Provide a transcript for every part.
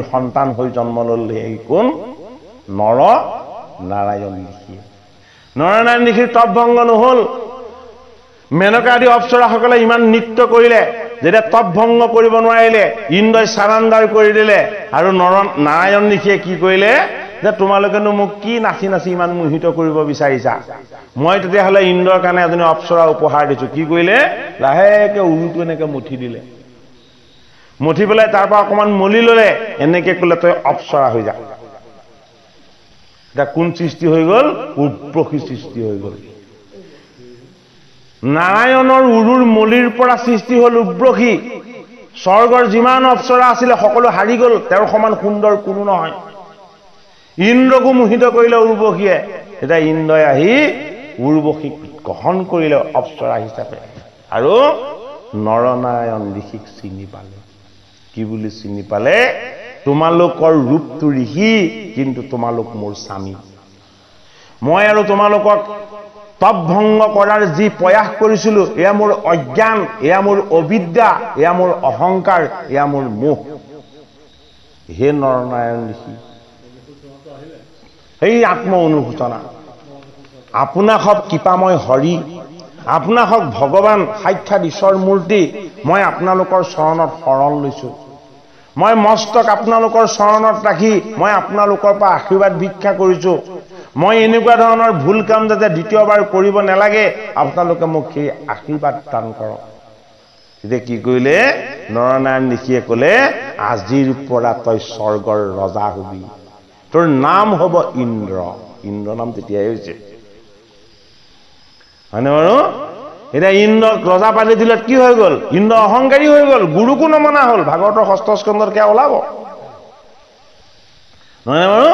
ঋষিৰ সন্তান হৈ জন্ম ল'লে এই কোন নৰ নাৰায়ণ ঋষিয়ে নৰনাৰায়ণ ঋষিৰ তপ ভংগ নহ'ল মেনকা আদি অপ্সৰাসকলে ইমান নৃত্য কৰিলে যেতিয়া তপ ভংগ কৰিব নোৱাৰিলে ইন্দ্ৰই সাৰান্দাৰ কৰি দিলে আৰু নাৰায়ণ ঋষিয়ে কি কৰিলে যে তোমালোকেনো মোক কি নাচি নাচি ইমান মোহিত কৰিব বিচাৰিছা মই তেতিয়াহ'লে ইন্দ্ৰৰ কাৰণে এজনী অপ্সৰা উপহাৰ দিছো কি কৰিলে লাহেকে উৰুটো এনেকে মুঠি দিলে মুঠি পেলাই তাৰ পৰা অকমান মলি ল'লে এনেকে ক'লে তই অপ্সৰা হৈ যা এটা কোন সৃষ্টি হৈ গ'ল উৰ্বশী সৃষ্টি হৈ গ'ল নাৰায়ণৰ উৰুৰ মলিৰ পৰা সৃষ্টি হ'ল উৰ্বশী স্বৰ্গৰ যিমান অপ্সৰা আছিলে সকলো হাৰি গ'ল তেওঁৰ সমান সুন্দৰ কোনো নহয় ইন্দ্ৰকো মোহিত কৰিলে উৰ্বশীয়ে এটা ইন্দ্ৰই আহি উৰ্বশীক গ্ৰহণ কৰিলে অপ্সৰা হিচাপে আৰু নৰনাৰায়ণ ঋষিক চিনি পালে কি বুলি চিনি পালে তোমালোকৰ ৰূপটো ঋষি কিন্তু তোমালোক মোৰ স্বামী মই আৰু তোমালোকক তপ ভংগ কৰাৰ যি প্ৰয়াস কৰিছিলো এয়া মোৰ অজ্ঞান এয়া মোৰ অবিদ্যা এয়া মোৰ অহংকাৰ এয়া মোৰ মোহ হে নৰনাৰায়ণ ঋষি এই আত্ম অনুভূতনা আপোনাক হক কৃপাময় হৰি আপোনাক হক ভগৱান সাক্ষাৎ ঈশ্বৰ মূৰ্তি মই আপোনালোকৰ চৰণত শৰণ লৈছো মই মস্তক আপোনালোকৰ চৰণত ৰাখি মই আপোনালোকৰ পৰা আশীৰ্বাদ ভিক্ষা কৰিছো মই এনেকুৱা ধৰণৰ ভুল কাম যাতে দ্বিতীয়বাৰ কৰিব নালাগে আপোনালোকে মোক সেই আশীৰ্বাদ দান কৰক এতিয়া কি কৰিলে নৰনাৰায়ণ ঋষিয়ে ক'লে আজিৰ পৰা তই স্বৰ্গৰ ৰজা হবি তোৰ নাম হ'ব ইন্দ্ৰ ইন্দ্ৰ নাম তেতিয়াই হৈছে হয়নে বাৰু এতিয়া ইন্দ্ৰক ৰজা পাতি দিলে কি হৈ গ'ল ইন্দ্ৰ অহংকাৰী হৈ গ'ল গুৰুকো নমনা হ'ল ভাগৱতৰ 6ষ্ঠ স্কন্ধত কিয় ওলাব নহয়নে বাৰু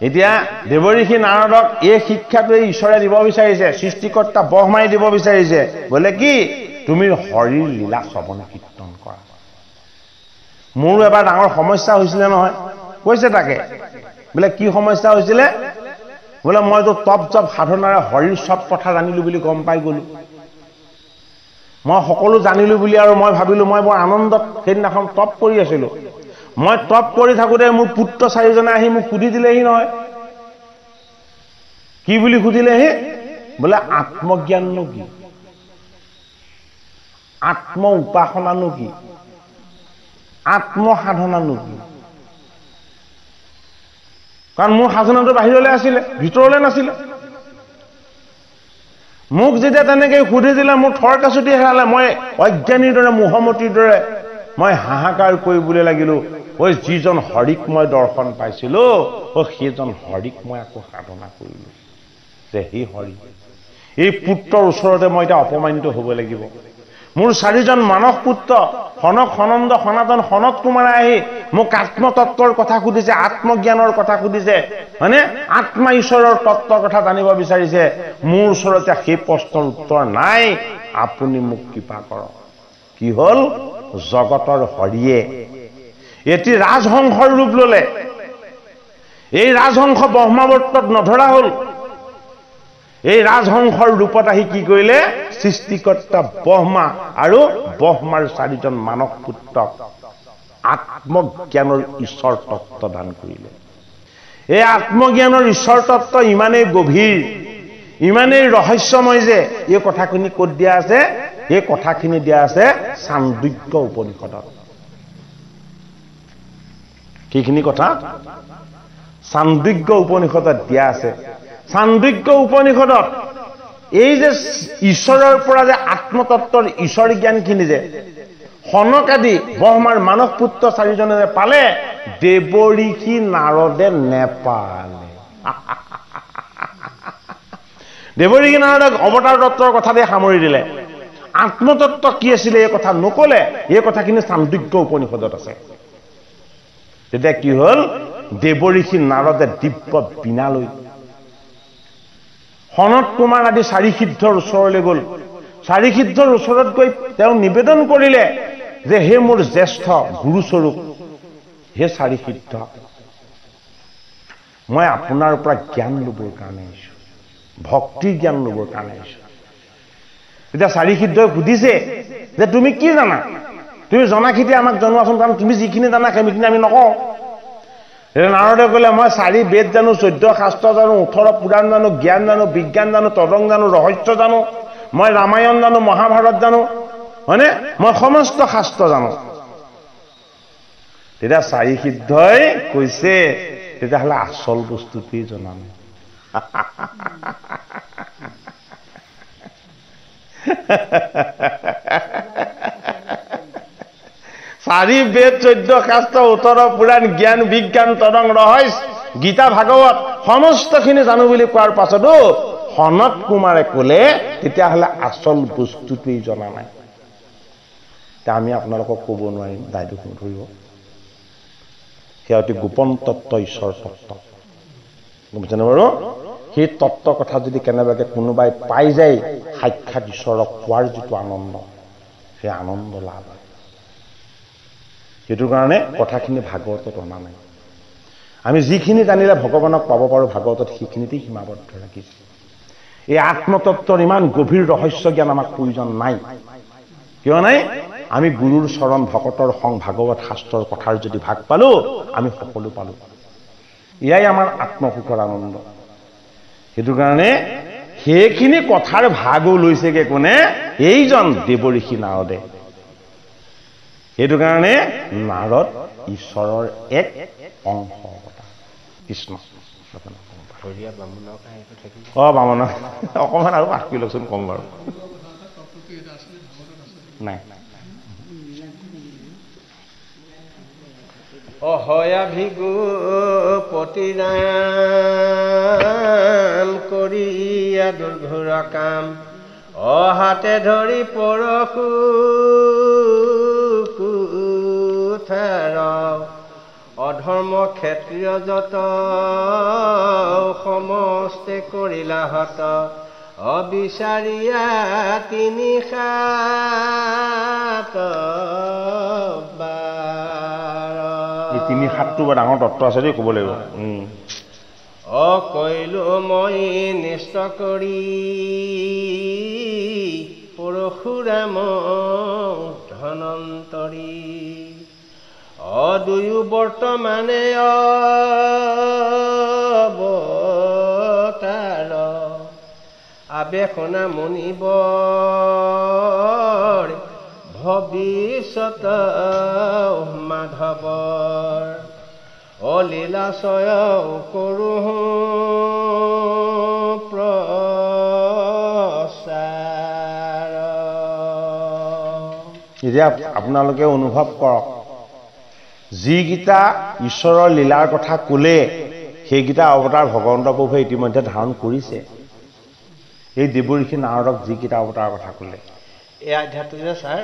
এতিয়া দেৱঋষি নাৰদক এই শিক্ষাটোৱে ঈশ্বৰে দিব বিচাৰিছে সৃষ্টিকৰ্তা ব্ৰহ্মাই দিব বিচাৰিছে বোলে কি তুমি হৰিৰ লীলা শ্ৰৱণ কীৰ্তন কৰা মোৰো এবাৰ ডাঙৰ সমস্যা হৈছিলে নহয় কৈছে তাকে বোলে কি সমস্যা হৈছিলে বোলে মইতো তপ জপ সাধনাৰে হৰিৰ সব কথা জানিলো বুলি গম পাই গ'লো মই সকলো জানিলো বুলি আৰু মই ভাবিলো মই বৰ আনন্দত সেইদিনাখন তপ কৰি আছিলো মই তপ কৰি থাকোতে মোৰ পুত্ৰ চাৰিজনে আহি মোক সুধি দিলেহি নহয় কি বুলি সুধিলেহি বোলে আত্মজ্ঞাননো কি আত্ম উপাসনানো কি আত্মসাধনানো কি কাৰণ মোৰ সাধনাটো বাহিৰলৈ আছিলে ভিতৰলৈ নাছিলে মোক যেতিয়া তেনেকে সুধি দিলে মোৰ থৰ কাছুটি হেৰালে মই অজ্ঞানীৰ দৰে মোহমতীৰ দৰে মই হাহাকাৰ কৰিবলৈ লাগিলো ঐ যিজন হৰিক মই দৰ্শন পাইছিলো ও সেইজন হৰিক মই আকৌ সাধনা কৰিলো যে হে হৰি এই পুত্ৰৰ ওচৰতে মই এটা অপমানিত হ'ব লাগিব মোৰ চাৰিজন মানস পুত্ৰ সনক সনন্দ সনাতন সনত কুমাৰে আহি মোক আত্মতত্বৰ কথা সুধিছে আত্মজ্ঞানৰ কথা সুধিছে মানে আত্মা ঈশ্বৰৰ তত্ত্বৰ কথা জানিব বিচাৰিছে মোৰ ওচৰতে সেই প্ৰশ্নৰ উত্তৰ নাই আপুনি মোক কৃপা কৰক কি হ'ল জগতৰ হৰিয়ে এটি ৰাজহংসৰ ৰূপ ল'লে এই ৰাজহংস ব্ৰহ্মাৱৰ্তত নধৰা হ'ল এই ৰাজহংসৰ ৰূপত আহি কি কৰিলে সৃষ্টিকৰ্তা ব্ৰহ্মা আৰু ব্ৰহ্মাৰ চাৰিজন মানস পুত্ৰক আত্মজ্ঞানৰ ঈশ্বৰ তত্ত্ব দান কৰিলে এই আত্মজ্ঞানৰ ঈশ্বৰ তত্ত্ব ইমানেই গভীৰ ইমানেই ৰহস্যময় যে এই কথাখিনি ক'ত দিয়া আছে এই কথাখিনি দিয়া আছে চান্দোগ্য উপনিষদত কিখিনি কথা চান্দোগ্য উপনিষদত দিয়া আছে চান্দোগ্য উপনিষদত এই যে ঈশ্বৰৰ পৰা যে আত্মতত্ত্বৰ ঈশ্বৰ জ্ঞানখিনি যে সনক আদি ব্ৰহ্মাৰ মানস পুত্ৰ চাৰিজনে পালে দেৱঋষি নাৰদে নেপালে দেৱঋষি নাৰদক অৱতাৰ তত্ত্বৰ কথা দিয়ে সামৰি দিলে আত্মতত্ত্ব কি আছিলে এই কথা নকলে এই কথাখিনি চান্দোগ্য উপনিষদত আছে তেতিয়া কি হ'ল দেৱঋষি নাৰদে দিব্য বীণালৈ সনত কুমাৰ আদি চাৰি সিদ্ধৰ ওচৰলৈ গ'ল চাৰি সিদ্ধৰ ওচৰত গৈ তেওঁ নিবেদন কৰিলে যে হে মোৰ জ্যেষ্ঠ গুৰুস্বৰূপ হে চাৰি সিদ্ধ মই আপোনাৰ পৰা জ্ঞান ল'বৰ কাৰণে আহিছো ভক্তিৰ জ্ঞান ল'বৰ কাৰণে আহিছো এতিয়া চাৰি সিদ্ধই সুধিছে যে তুমি কি জানা তুমি জনাখিতি আমাক জনোৱাচোন, কাৰণ তুমি যিখিনি জানা সেইখিনি আমি নকওঁ। নাৰদে ক'লে মই 4 বেদ জানো, 14 শাস্ত্ৰ জানো, 18 পুৰাণ জানো, জ্ঞান জানো, বিজ্ঞান জানো, তদং জানো, ৰহস্য জানো, মই ৰামায়ণ জানো, মহাভাৰত জানো, হয়নে? মই সমস্ত শাস্ত্ৰ জানো। তেতিয়া 4 সিদ্ধই কৈছে তেতিয়াহ'লে আচল বস্তুটোৱেই জনা নাই। 4 বেদ, 14 শাস্ত্ৰ, 18 পুৰাণ, জ্ঞান বিজ্ঞান, তদং ৰহস্য, গীতা ভাগৱত সমস্তখিনি জানো বুলি কোৱাৰ পাছতো সনত কুমাৰে ক'লে তেতিয়াহ'লে আচল বস্তুটোৱেই জনা নাই। এতিয়া আমি আপোনালোকক ক'ব নোৱাৰিম, দায়িত্ব নধৰিব। সেয়া অতি গোপন তত্ত্ব, ঈশ্বৰ তত্ত্ব, গম পাইছেনে বাৰু? সেই তত্ত্ব কথা যদি কেনেবাকৈ কোনোবাই পাই যায়, সাক্ষাৎ ঈশ্বৰক পোৱাৰ যিটো আনন্দ, সেই আনন্দ লাভ হয়। সেইটো কাৰণে কথাখিনি ভাগৱতত অনা নাই। আমি যিখিনি জানিলে ভগৱানক পাব পাৰোঁ ভাগৱতত সেইখিনিতেই সীমাবদ্ধ ৰাখিছে। এই আত্মতত্ত্বৰ ইমান গভীৰ ৰহস্য জ্ঞান আমাক প্ৰয়োজন নাই। কিয় নাই? আমি গুৰুৰ চৰণ, ভকতৰ সং, ভাগৱত শাস্ত্ৰৰ কথাৰ যদি ভাগ পালোঁ, আমি সকলো পালোঁ। এয়াই আমাৰ আত্মসুখৰ আনন্দ। সেইটো কাৰণে সেইখিনি কথাৰ ভাগো লৈছেগে কোনে? এইজন দেৱঋষি নাৰদে। সেইটো কাৰণে নাৰদ ঈশ্বৰৰ এক অংশ কৃষ্ণ। বামুণ অকণমান আৰু 8 কিলোচোন কম বাৰু। নাই অহয়াভিগু প্ৰতিৰাম কৰিয়া দুৰ্ঘোৰ কাম, অহাতে ধৰি পৰশু কুঠাৰ, অধৰ্ম ক্ষত্ৰিয় যত সমস্তে কৰিলা হত, অবিচাৰিয়া 3 7 এই 3 7টো বৰ ডাঙৰ তত্ত্ব আছে দেই, ক'ব লাগিব। কৈলো মই নিষ্ট কৰি পৰশুৰাম ধনন্তৰী, দুয়ো বৰ্তমানে অৱতাৰ, আবেশনা মুনিবৰ ভৱিষ্যত মাধৱৰ, লীলাশয় কৰো প্ৰচাৰ। এতিয়া আপোনালোকে অনুভৱ কৰক, যিকেইটা ঈশ্বৰৰ লীলাৰ কথা ক'লে সেইকেইটা অৱতাৰ ভগৱন্ত প্ৰভুৱে ইতিমধ্যে ধাৰণ কৰিছে। এই দেৱঋষি নাৰদক যিকেইটা অৱতাৰৰ কথা ক'লে, এই আধ্যাত্ম যে ছাৰ,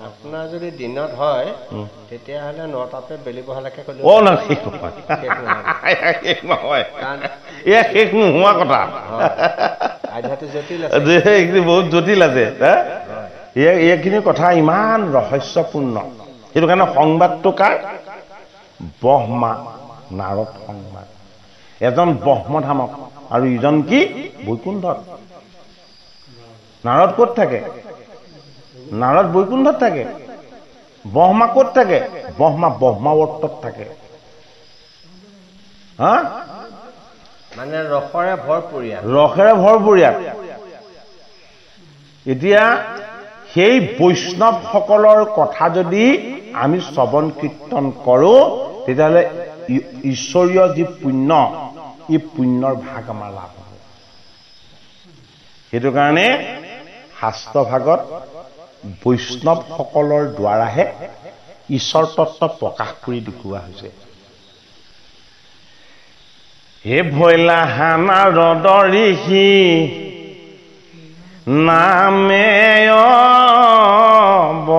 আপোনাৰ যদি দিনত হয় তেতিয়াহ'লে 9টাতে বেলি বহালৈকে ক'লে শেষ নহয়। এয়া শেষ নোহোৱা কথা, আধ্যাত্ম জটিল আছে, বহুত জটিল আছে। এইখিনি কথা ইমান ৰহস্যপূৰ্ণ। সেইটো কাৰণে সংবাদটো কাৰ? ব্ৰহ্মা নাৰদ সংবাদ। এজন ব্ৰহ্মধামক আৰু ইজন কি? বৈকুণ্ঠত। নাৰদ ক'ত থাকে? নাৰদ বৈকুণ্ঠত থাকে। ব্ৰহ্মা ক'ত থাকে? ব্ৰহ্মা ব্ৰহ্মাৱৰ্তত থাকে। মানে ৰসেৰে ভৰপূৰীয়া। এতিয়া সেই বৈষ্ণৱসকলৰ কথা যদি আমি শ্ৰৱণ কীৰ্তন কৰোঁ তেতিয়াহ'লে ঈশ্বৰীয় যি পুণ্য, এই পুণ্যৰ ভাগ আমাৰ লাভ হ'ব। সেইটো কাৰণে শাস্ত্ৰ ভাগত বৈষ্ণৱসকলৰ দ্বাৰাহে ঈশ্বৰ তত্ত্ব প্ৰকাশ কৰি দেখুওৱা হৈছে। হে ভৈলা নাৰদ ঋষি নামে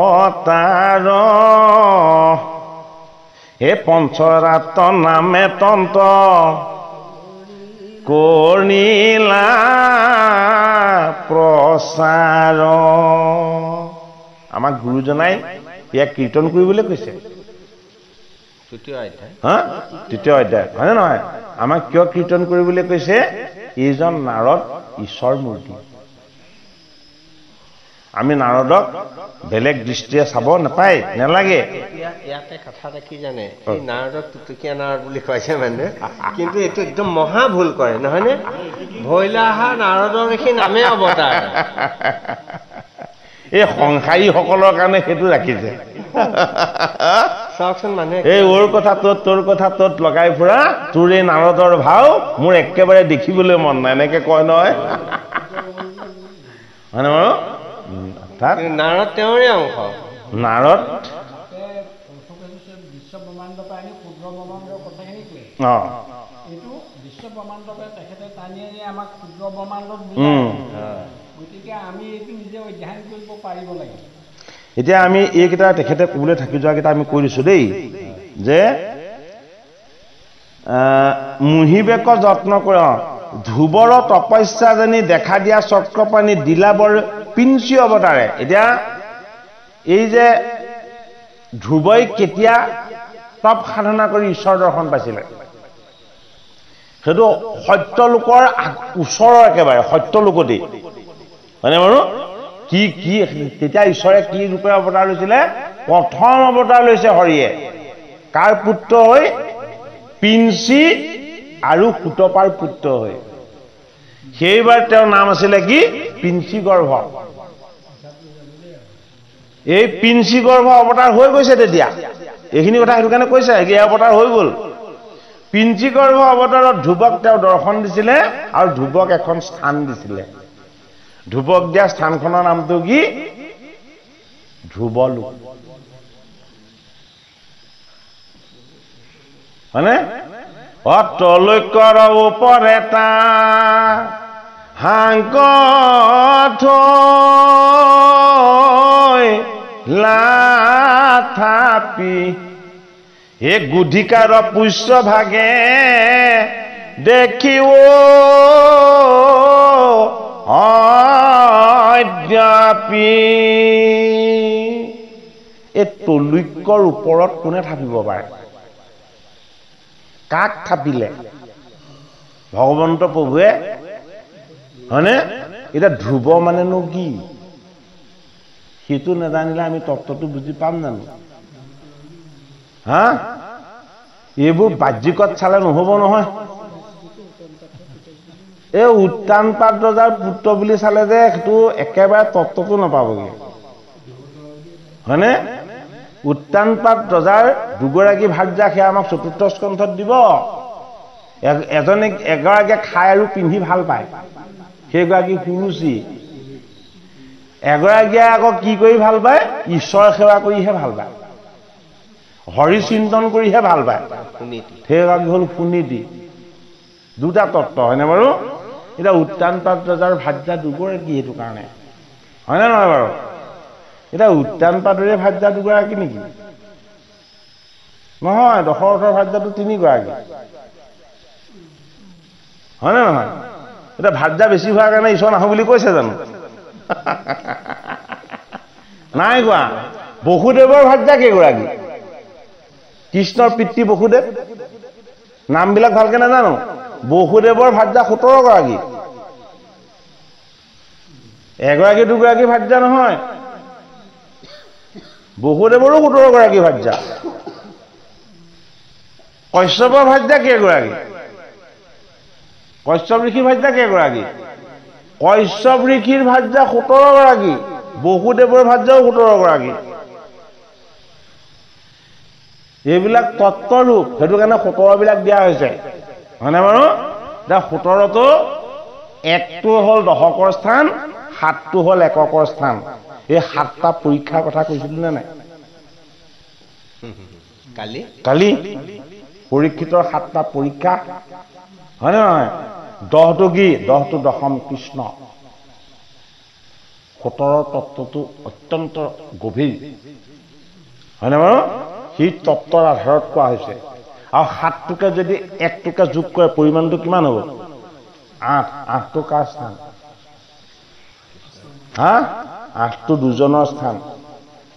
অৱতাৰ, হে পঞ্চৰাত নামে তন্ত্ৰ কৰিলা প্ৰচাৰ। আমাক গুৰুজনাই ইয়াক কীৰ্তন কৰিবলৈ কৈছে। তৃতীয় অধ্যায় হয়নে নহয়? আমাক কিয় কীৰ্তন কৰিবলৈ কৈছে? এইজন নাৰদ ঈশ্বৰ মূৰ্তি। আমি নাৰদক বেলেগ দৃষ্টিৰে চাব নাপায় নালাগে ইয়াতে কথা এটা কি জানে এই নাৰদক টুটুকীয়া নাৰদ বুলি কৈছে মানে কিন্তু এইটো একদম মহা ভুল কৰে নহয়নে ভৈলা অহা নাৰদৰ দেখি নামে অৱতাৰ এই সংসাৰীসকলৰ কাৰণে সেইটো ৰাখিছে চাওকচোন মানুহে এই ওৰ কথা তত তোৰ কথা তত লগাই ফুৰা তোৰ এই নাৰদৰ ভাও মোৰ একেবাৰে দেখিবলৈ মন নাই এনেকে কয় নহয় হয়নে বাৰু নাৰদ তেওঁৰে অংশ নাৰদ এতিয়া আমি এইকেইটা তেখেতে ক'বলৈ থাকি যোৱাকেইটা আমি কৈ দিছো দেই যে মুহিবেক যত্ন কৰে ধ্ৰুৱৰ তপস্যা যেনি দেখা দিয়া চক্ৰপাণী দিলাবৰ পিঞ্চি অৱতাৰে এতিয়া এই যে ধ্ৰুৱই কেতিয়া তপ সাধনা কৰি ঈশ্বৰ দৰ্শন পাইছিলে সেইটো সত্যলোকৰ ওচৰৰ একেবাৰে সত্যলোকতেই হয়নে বাৰু কি কি তেতিয়া ঈশ্বৰে কি ৰূপে অৱতাৰ লৈছিলে প্ৰথম অৱতাৰ লৈছে হৰিয়ে কাৰ পুত্ৰ হৈ পিঞ্চি আৰু সুতপাৰ পুত্ৰ হৈ সেইবাৰ তেওঁৰ নাম আছিলে কি পিঞ্চি গৰ্ভ এই পিঞ্চি গৰ্ভ অৱতাৰ হৈ গৈছে তেতিয়া এইখিনি কথা সেইটো কাৰণে কৈছে এই অৱতাৰ হৈ গ'ল পিঞ্চি গৰ্ভ অৱতাৰত ধ্ৰুৱক তেওঁ দৰ্শন দিছিলে আৰু ধ্ৰুৱক এখন স্থান দিছিলে ধ্ৰুৱক দিয়া স্থানখনৰ নামটো কি ধ্ৰুৱলোক হয়নে অতলৈকৰ ওপৰ এটা হাংক থৈ লাথাপি হে গুধিকাৰ পুষ্য ভাগে দেখিও অদ্যাপি এই তলৈকৰ ওপৰত কোনে থাকিব পাৰে কাক থাপিলে ভগৱন্ত প্ৰভুৱে হয়নে এতিয়া ধ্ৰুৱ মানেনো কি সেইটো নাজানিলে আমি তত্ত্বটো বুজি পাম জানো হা এইবোৰ বাহ্যিকত চালে নহ'ব নহয় এই উত্তানপাত ৰজাৰ পুত্ৰ বুলি চালে যে সেইটো একেবাৰে তত্ত্বটো নাপাবগৈ হয়নে উত্তানপাত ৰজাৰ দুগৰাকী ভাৰ্যা সেয়া আমাক চতুৰ্থ স্কন্ধত দিব এগৰাকীয়ে খাই আৰু পিন্ধি ভাল পায় সেইগৰাকী সুৰুচি এগৰাকীয়ে আকৌ কি কৰি ভাল পায় ঈশ্বৰ সেৱা কৰিহে ভাল পায় হৰি চিন্তন কৰিহে ভাল পায় সেইগৰাকী হ'ল সুনীতি দুটা তত্ত্ব হয়নে বাৰু এতিয়া উত্তানপাত ৰজাৰ ভাৰ্যা দুগৰাকী সেইটো কাৰণে হয়নে নহয় বাৰু এতিয়া উত্তানপাতৰে ভাৰ্যা দুগৰাকী নেকি নহয় দশৰথৰ ভাৰ্যাটো তিনিগৰাকী হয়নে নহয় এতিয়া ভাৰ্যা বেছি হোৱাৰ কাৰণে ঈশ্বৰ নাহো বুলি কৈছে জানো নাই কোৱা বসুদেৱৰ ভাৰ্যা কেইগৰাকী কৃষ্ণৰ পিতৃ বসুদেৱ নামবিলাক ভালকে নাজানো বসুদেৱৰ ভাৰ্যা 17 গৰাকী এগৰাকী দুগৰাকী ভাৰ্যা নহয় বসুদেৱৰো 17 গৰাকী ভাৰ্যা কশ্যপৰ ভাৰ্যা কেইগৰাকী কশ্যপ ঋষিৰ ভাৰ্যা কেইগৰাকী কশ্যপ ঋষিৰ ভাৰ্যা 17 গৰাকী বসুদেৱৰ ভাৰ্যাও 17 গৰাকী এইবিলাক তত্ত্বৰূপ সেইটো কাৰণে 17 বিলাক দিয়া হৈছে হয়নে বাৰু এতিয়া 17টো একটো হ'ল দশকৰ স্থান 7টো হ'ল এককৰ স্থান এই 7টা পৰীক্ষাৰ কথা কৈছিলো নে নাই কালি পৰীক্ষিতৰ 7টা পৰীক্ষা হয়নে নহয় 10টো কি 10টো দশম কৃষ্ণ 17 তত্ত্বটো অত্যন্ত গভীৰ হয়নে বাৰু সেই তত্ত্বৰ আধাৰত কোৱা হৈছে আৰু 7টোকে যদি 1টোকে যোগ কৰে পৰিমাণটো কিমান হ'ব 8টো কাৰ স্থান হা 8টো দুজনৰ স্থান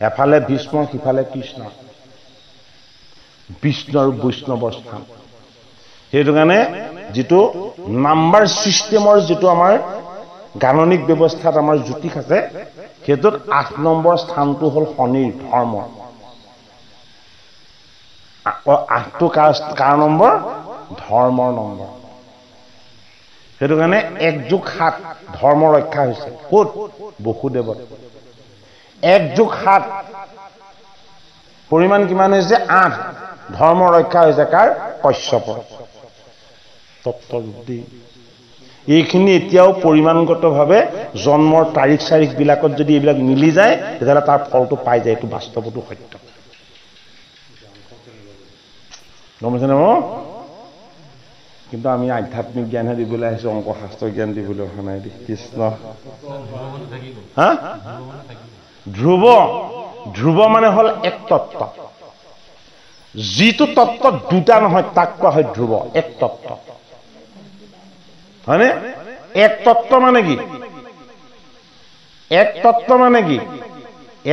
এফালে ভীষ্ম সিফালে কৃষ্ণ বিষ্ণু আৰু বৈষ্ণৱৰ স্থান সেইটো কাৰণে যিটো নাম্বাৰ চিষ্টেমৰ যিটো আমাৰ গাণনিক ব্যৱস্থাত আমাৰ জ্যোতিষ আছে সেইটোত 8 নম্বৰ স্থানটো হ'ল শনিৰ ধৰ্ম 8টো কাৰ নম্বৰ ধৰ্মৰ নম্বৰ সেইটো কাৰণে 1+7 ধৰ্ম ৰক্ষা হৈছে ক'ত বসুদেৱত 1+7 পৰিমাণ কিমান হৈছে 8 ধৰ্ম ৰক্ষা হৈছে কাৰ কশ্যপৰ তত্ত্ববুদ্ধি এইখিনি এতিয়াও পৰিমাণগতভাৱে জন্মৰ তাৰিখ চাৰিখ বিলাকত যদি এইবিলাক মিলি যায় তেতিয়াহ'লে তাৰ ফলটো পাই যায় এইটো বাস্তৱতো সত্য গম পাইছেনে কিন্তু আমি আধ্যাত্মিক জ্ঞানহে দিবলৈ আহিছোঁ অংক শাস্ত্ৰ জ্ঞান দিবলৈ অহা নাই কৃষ্ণ হা ধ্ৰুৱ মানে হ'ল এক তত্ত্ব যিটো তত্ত্ব দুটা নহয় তাক কোৱা হয় ধ্ৰুৱ এক তত্ত্ব হয়নে এক তত্ত্ব মানে কি এক তত্ত্ব মানে কি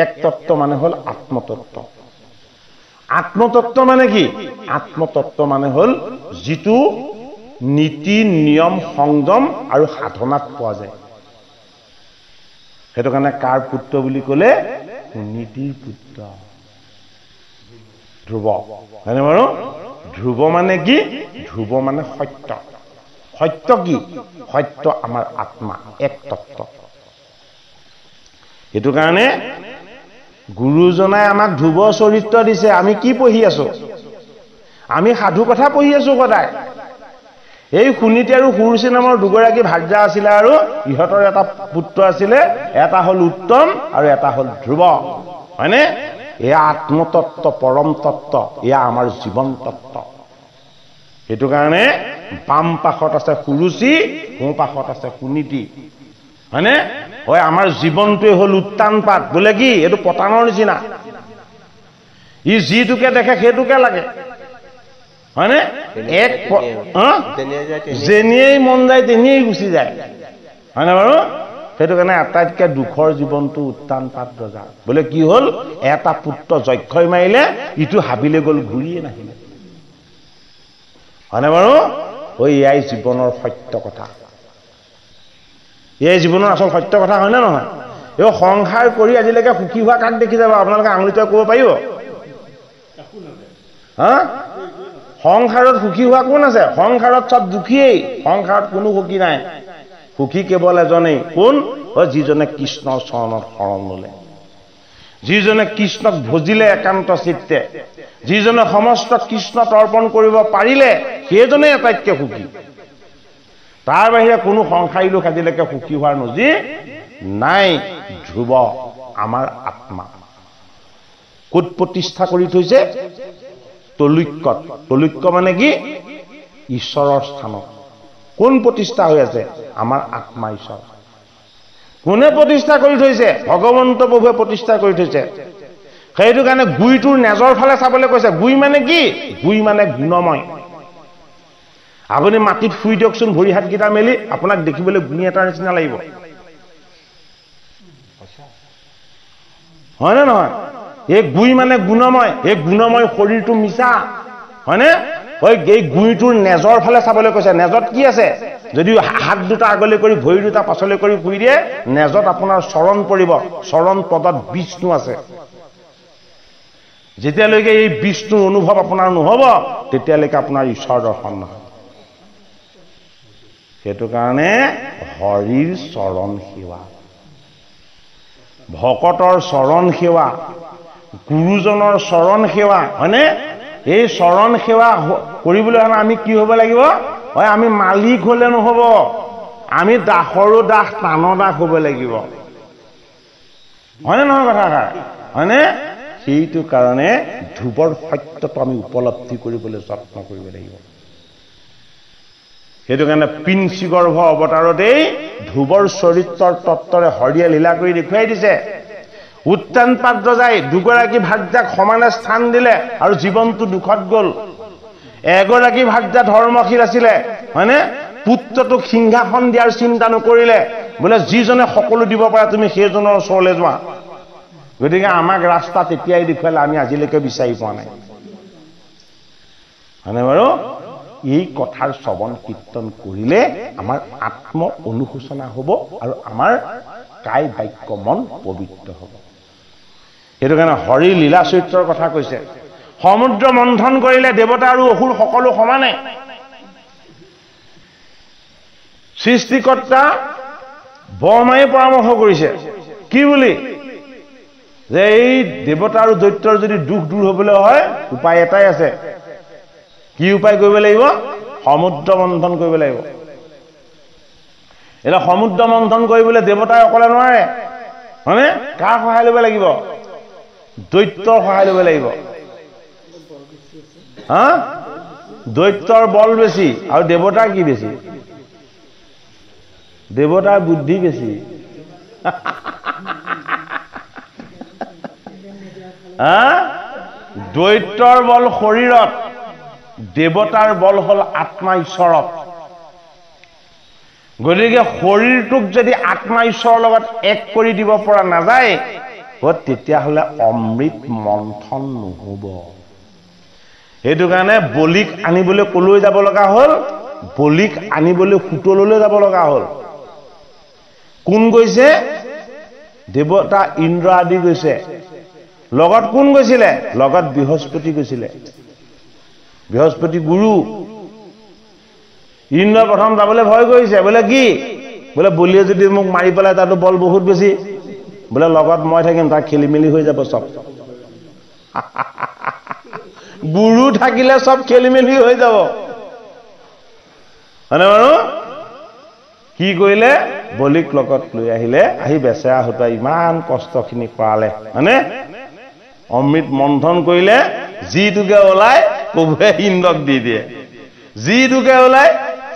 এক তত্ত্ব মানে হ'ল আত্মতত্ত্ব আত্মতত্ত্ব মানে কি আত্মতত্ত্ব মানে হ'ল যিটো নীতি নিয়ম সংযম আৰু সাধনাত পোৱা যায় সেইটো কাৰণে কাৰ পুত্ৰ বুলি ক'লে নীতিৰ পুত্ৰ ধ্ৰুৱ হয়নে বাৰু ধ্ৰুৱ মানে কি ধ্ৰুৱ মানে সত্য সত্য কি সত্য আমাৰ আত্মা এক তত্ত্ব সেইটো কাৰণে গুৰুজনাই আমাক ধ্ৰুৱ চৰিত্ৰ দিছে আমি কি পঢ়ি আছো আমি সাধু কথা পঢ়ি আছো সদায় এই সুনীতি আৰু সুৰুচি নামৰ দুগৰাকী ভাৰ্যা আছিলে আৰু ইহঁতৰ এটা পুত্ৰ আছিলে এটা হ'ল উত্তম আৰু এটা হ'ল ধ্ৰুৱ হয়নে এয়া আত্মতত্ত্ব পৰম তত্ত্ব এয়া আমাৰ জীৱন তত্ত্ব সেইটো কাৰণে বাম পাশত আছে সুৰুচি সোঁ পাশত আছে সুনীতি হয়নে হয় আমাৰ জীৱনটোৱে হ'ল উত্তান পাত বোলে কি এইটো পতানৰ নিচিনা ই যিটোকে দেখে সেইটোকে লাগে হয়নে এক যেনিয়েই মন যায় তেনিয়েই গুচি যায় হয়নে বাৰু সেইটো কাৰণে আটাইতকৈ দুখৰ জীৱনটো উত্তান পাত ৰজা বোলে কি হ'ল এটা পুত্ৰ যক্ষই মাৰিলে ইটো হাবিলে গ'ল ঘূৰিয়ে নাহিলে হয়নে বাৰু এয়াই জীৱনৰ সত্য কথা এই জীৱনৰ আচল সত্য কথা হয়নে নহয় এই সংসাৰ কৰি আজিলৈকে সুখী হোৱা কাক দেখি যাব আপোনালোকে আঙুলিটোৱে ক'ব পাৰিব হা সংসাৰত সুখী হোৱা কোন আছে সংসাৰত চব দুখীয়েই সংসাৰত কোনো সুখী নাই সুখী কেৱল এজনেই কোন যিজনে কৃষ্ণৰ চৰণত শৰণ ল'লে যিজনে কৃষ্ণক ভজিলে একান্ত চিত্তে যিজনে সমস্ত কৃষ্ণ তৰ্পণ কৰিব পাৰিলে সেইজনে আটাইতকৈ সুখী তাৰ বাহিৰে কোনো সংসাৰী লোক আজিলৈকে সুখী হোৱাৰ নজিৰ নাই ধ্ৰুৱ আমাৰ আত্মা ক'ত প্ৰতিষ্ঠা কৰি থৈছে তলৈক্যত তলৈক্য মানে কি ঈশ্বৰৰ স্থানত কোন প্ৰতিষ্ঠা হৈ আছে আমাৰ আত্মা ঈশ্বৰ কোনে প্ৰতিষ্ঠা কৰি থৈছে ভগৱন্ত প্ৰভুৱে প্ৰতিষ্ঠা কৰি থৈছে সেইটো কাৰণে গুইটোৰ নেজৰ ফালে চাবলৈ কৈছে গুই মানে কি গুই মানে গুণময় আপুনি মাটিত শুই দিয়কচোন ভৰি হাতকেইটা মেলি আপোনাক দেখিবলৈ গুণী এটাৰ নিচিনা লাগিব হয়নে নহয় এই গুই মানে গুণময় এই গুণময় শৰীৰটো মিছা হয়নে এই গুইটোৰ নেজৰ ফালে চাবলৈ কৈছে নেজত কি আছে যদি হাত দুটা আগলৈ কৰি ভৰি দুটা পাছলৈ কৰি শুই দিয়ে নেজত আপোনাৰ চৰণ পৰিব চৰণ পদত বিষ্ণু আছে যেতিয়ালৈকে এই বিষ্ণুৰ অনুভৱ আপোনাৰ নহ'ব তেতিয়ালৈকে আপোনাৰ ঈশ্বৰ দৰ্শন নহয় সেইটো কাৰণে হৰিৰ চৰণ সেৱা ভকতৰ চৰণ সেৱা গুৰুজনৰ চৰণ সেৱা হয়নে এই চৰণ সেৱা কৰিবলৈ হ'লে আমি কি হ'ব লাগিব হয় আমি মালিক হ'লে নহ'ব আমি দাসৰো দাস টানৰ দাস হ'ব লাগিব হয়নে নহয় কথাষাৰ হয়নে সেইটো কাৰণে ধ্ৰুৱৰ সত্যটো আমি উপলব্ধি কৰিবলৈ যত্ন কৰিব লাগিব সেইটো কাৰণে পিঞ্চিগৰ্ভ অৱতাৰতেই ধ্ৰুৱৰ চৰিত্ৰৰ তত্ত্বৰে হৰিয়ে লীলা কৰি দেখুৱাই দিছে উত্তান পাত ৰজাই দুগৰাকী ভাৰ্যাক সমানে স্থান দিলে আৰু জীৱনটো দুখত গ'ল এগৰাকী ভাৰ্যা ধৰ্মশীল আছিলে হয়নে পুত্ৰটোক সিংহাসন দিয়াৰ চিন্তা নকৰিলে বোলে যিজনে সকলো দিব পাৰে তুমি সেইজনৰ ওচৰলৈ যোৱা গতিকে আমাক ৰাস্তা তেতিয়াই দেখুৱালে আমি আজিলৈকে বিচাৰি পোৱা নাই হয়নে বাৰু এই কথাৰ শ্ৰৱণ কীৰ্তন কৰিলে আমাৰ আত্ম অনুশোচনা হ'ব আৰু আমাৰ কায় বাক্য মন পবিত্ৰ হ'ব সেইটো কাৰণে হৰি লীলা চৰিত্ৰৰ কথা কৈছে সমুদ্ৰ মন্থন কৰিলে দেৱতা আৰু অসুৰ সকলো সমানে সৃষ্টিকৰ্তা ব্ৰহ্মাই পৰামৰ্শ কৰিছে কি বুলি যে এই দেৱতা আৰু দৈত্যৰ যদি দুখ দূৰ হ'বলৈ হয় উপায় এটাই আছে কি উপায় কৰিব লাগিব সমুদ্ৰ মন্থন কৰিব লাগিব এটা সমুদ্ৰ মন্থন কৰিবলৈ দেৱতাই অকলে নোৱাৰে হয়নে কাৰ সহায় ল'ব লাগিব দৈত্যৰ সহায় ল'ব লাগিব হা দৈত্যৰ বল বেছি আৰু দেৱতাৰ কি বেছি দেৱতাৰ বুদ্ধি বেছি দৈত্যৰ বল শৰীৰত দেৱতাৰ বল হ'ল আত্মা ঈশ্বৰত গতিকে শৰীৰটোক যদি আত্মা ঈশ্বৰৰ লগত এক কৰি দিব পৰা নাযায় তেতিয়াহ'লে অমৃত মন্থন নহ'ব সেইটো কাৰণে বলিক আনিবলৈ কলৈ যাব লগা হ'ল বলিক আনিবলৈ সুতললৈ যাব লগা হ'ল কোন গৈছে দেৱতা ইন্দ্ৰ আদি গৈছে লগত কোন গৈছিলে লগত বৃহস্পতি গৈছিলে বৃহস্পতি গুৰু ইন্দ্ৰ প্ৰথম যাবলৈ ভয় কৰিছে বোলে কি বোলে বলিয়ে যদি মোক মাৰি পেলাই তাতো বল বহুত বেছি বোলে লগত মই থাকিম তাৰ খেলি মেলি হৈ যাব সব গুৰু থাকিলে সব খেলি মেলি হৈ যাব হয়নে বাৰু কি কৰিলে বলিক লগত লৈ আহিলে আহি বেচেৰা হতা ইমান কষ্টখিনি কৰালে হয়নে অমৃত মন্থন কৰিলে যিটোকে ওলাই প্ৰভুৱে ইন্দ্ৰক দি দিয়ে যিটোকে ওলাই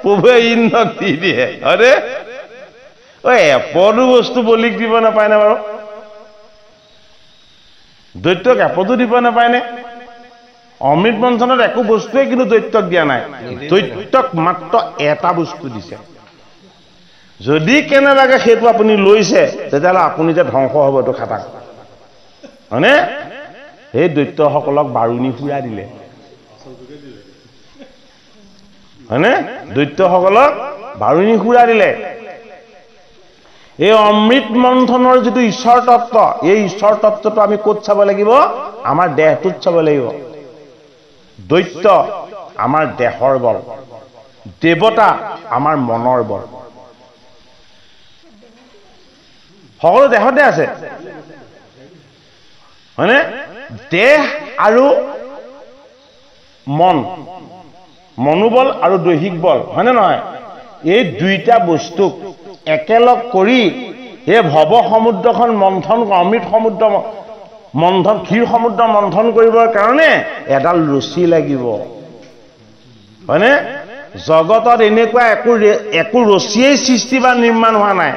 প্ৰভুৱে ইন্দ্ৰক দি দিয়ে হয়নে এপদো বস্তু বলিক দিব নাপায় নে বাৰু দৈত্যক এপদো দিব নাপায় নে অমৃত মন্থনত একো বস্তুৱে কিন্তু দৈত্যক দিয়া নাই দৈত্যক মাত্ৰ এটা বস্তু দিছে যদি কেনেবাকে সেইটো আপুনি লৈছে তেতিয়াহ'লে আপুনি যে ধ্বংস হ'ব এইটো খাটাক হয়নে সেই দৈত্যসকলক বাৰুণী ফুৰা দিলে হয়নে দৈত্যসকলক বাৰুণী ফুৰা দিলে এই অমৃত মন্থনৰ যিটো ঈশ্বৰ তত্ত্ব এই ঈশ্বৰ তত্ত্বটো আমি ক'ত চাব লাগিব আমাৰ দেহটোত চাব লাগিব দৈত্য আমাৰ দেহৰ বল দেৱতা আমাৰ মনৰ বল সকলো দেহতে আছে হয়নে দেহ আৰু মন মনোবল আৰু দৈহিক বল হয়নে নহয় এই দুইটা বস্তুক একেলগ কৰি এই ভৱ সমুদ্ৰখন মন্থন অমৃত সমুদ্ৰ মন্থন ক্ষীৰ সমুদ্ৰ মন্থন কৰিবৰ কাৰণে এডাল ৰছী লাগিব হয়নে জগতত এনেকুৱা একো ৰছীয়েই সৃষ্টি বা নিৰ্মাণ হোৱা নাই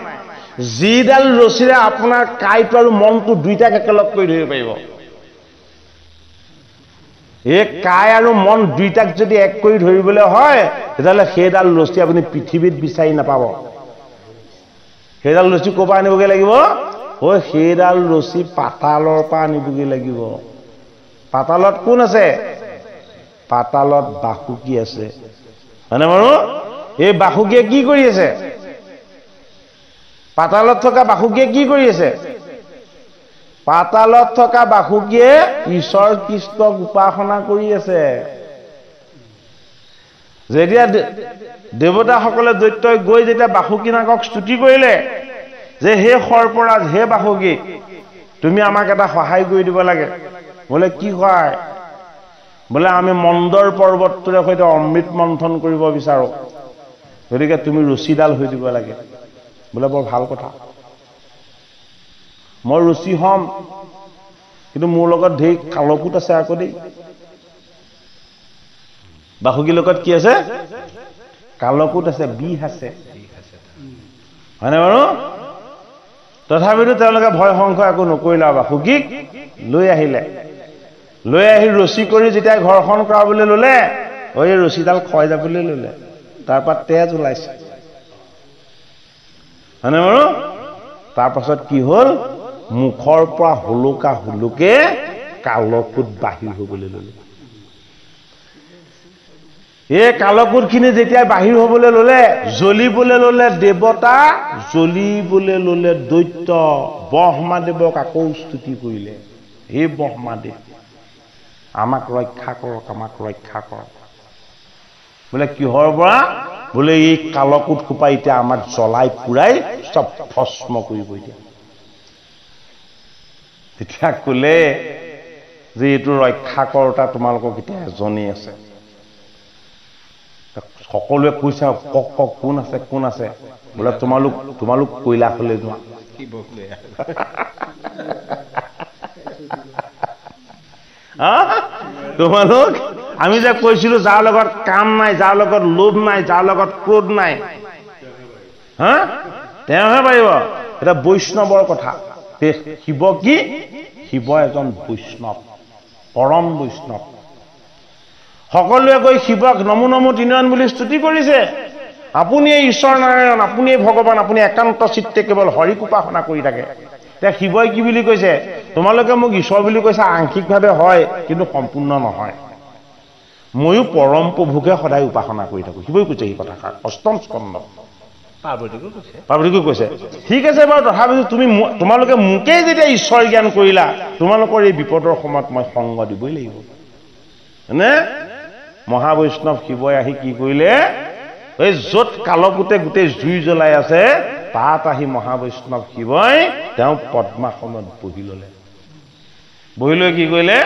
যিডাল ৰছীৰে আপোনাৰ কাইটো আৰু মনটো দুইটাক একেলগ কৰি ধৰিব পাৰিব এই কাই আৰু মন দুইটাক যদি এক কৰি ধৰিবলৈ হয় তেতিয়াহ'লে সেইডাল ৰছী আপুনি পৃথিৱীত বিচাৰি নাপাব সেইডাল ৰছী ক'ৰ পৰা আনিবগৈ লাগিব সেইডাল ৰছী পাতালৰ পৰা আনিবগৈ লাগিব পাতালত কোন আছে পাতালত বাসুকী আছে হয়নে বাৰু এই বাসুকীয়ে কি কৰি আছে পাতালত থকা বাসুকীয়ে কি কৰি আছে পাতালত থকা বাসুকীয়ে ঈশ্বৰ কৃষ্ণক উপাসনা কৰি আছে যেতিয়া দেৱতাসকলে দৈত্যই গৈ যেতিয়া বাসুকী নাগক স্তুতি কৰিলে যে হে সৰ্পৰাজ হে বাসুকী তুমি আমাক এটা সহায় কৰি দিব লাগে বোলে কি সহায় বোলে আমি মন্দৰ পৰ্বতটোৰে সৈতে অমৃত মন্থন কৰিব বিচাৰো গতিকে তুমি ৰছীডাল হৈ দিব লাগে বোলে বৰ ভাল কথা মই ৰছী হ'ম কিন্তু মোৰ লগত ঢেৰ কালকুট আছে আকৌ দেই বাসুকীৰ লগত কি আছে কালকুট আছে বিষ আছে হয়নে বাৰু তথাপিতো তেওঁলোকে ভয় সংশয় একো নকৰিলে বাসুকীক লৈ আহিলে লৈ আহি ৰছী কৰি যেতিয়া ঘৰখন কৰাবলৈ ল'লে এই ৰছীডাল ক্ষয় যাবলৈ ল'লে তাৰপৰা তেজ ওলাইছে হয়নে বাৰু তাৰপাছত কি হ'ল মুখৰ পৰা হুলুকা হুলুকে কালকুট বাহিৰ হ'বলৈ ল'লে এই কালকুটখিনি যেতিয়া বাহিৰ হ'বলৈ ল'লে, জ্বলিবলৈ ল'লে দেৱতা, জ্বলিবলৈ ল'লে দৈত্য। ব্ৰহ্মাদেৱক আকৌ স্তুতি কৰিলে, হে ব্ৰহ্মাদেৱ, আমাক ৰক্ষা কৰক, আমাক ৰক্ষা কৰক। বোলে কিহৰ পৰা? বোলে এই কালকুট সোপা এতিয়া আমাক জ্বলাই পুৰাই চব ভস্ম কৰিব। তেতিয়া ক'লে যে এইটো ৰক্ষা কৰোতা তোমালোকক এতিয়া এজনেই আছে। সকলোৱে কৈছে, কক কক কোন আছে, কোন আছে? বোলে তোমালোক কৈলাশলৈ যোৱা। তোমালোক, আমি যে কৈছিলো যাৰ লগত কাম নাই, যাৰ লগত লোভ নাই, যাৰ লগত ক্ৰোধ নাই, হা তেওঁহে পাৰিব। এটা বৈষ্ণৱৰ কথা। শিৱ কি? শিৱ এজন বৈষ্ণৱ, পৰম বৈষ্ণৱ। সকলোৱে কৈ শিৱক নমো নমো তিনিয়ন বুলি স্তুতি কৰিছে। আপুনিয়ে ঈশ্বৰ নাৰায়ণ, আপুনিয়ে ভগৱান, আপুনি একান্ত চিত্তে কেৱল হৰিক উপাসনা কৰি থাকে। এতিয়া শিৱই কি বুলি কৈছে? তোমালোকে মোক ঈশ্বৰ বুলি কৈছা, আংশিকভাৱে হয়, কিন্তু সম্পূৰ্ণ নহয়। ময়ো পৰম প্ৰভুকে সদায় উপাসনা কৰি থাকো। শিৱই কৈছে এই কথাষাৰ, অষ্টম স্কন্ধ। পাৰ্বতীকো কৈছে। ঠিক আছে বাৰু, তথাপিও তোমালোকে মোকেই যেতিয়া ঈশ্বৰ জ্ঞান কৰিলা, তোমালোকৰ এই বিপদৰ সময়ত মই সংগ দিবই লাগিব। নে মহাবৈষ্ণৱ শিৱই আহি কি কৰিলে? এই য'ত কালকুটে গোটেই জুই জ্বলাই আছে, তাত আহি মহাবৈষ্ণৱ শিৱই তেওঁ পদ্মাসনত বহি ল'লে। বহি লৈ কি কৰিলে?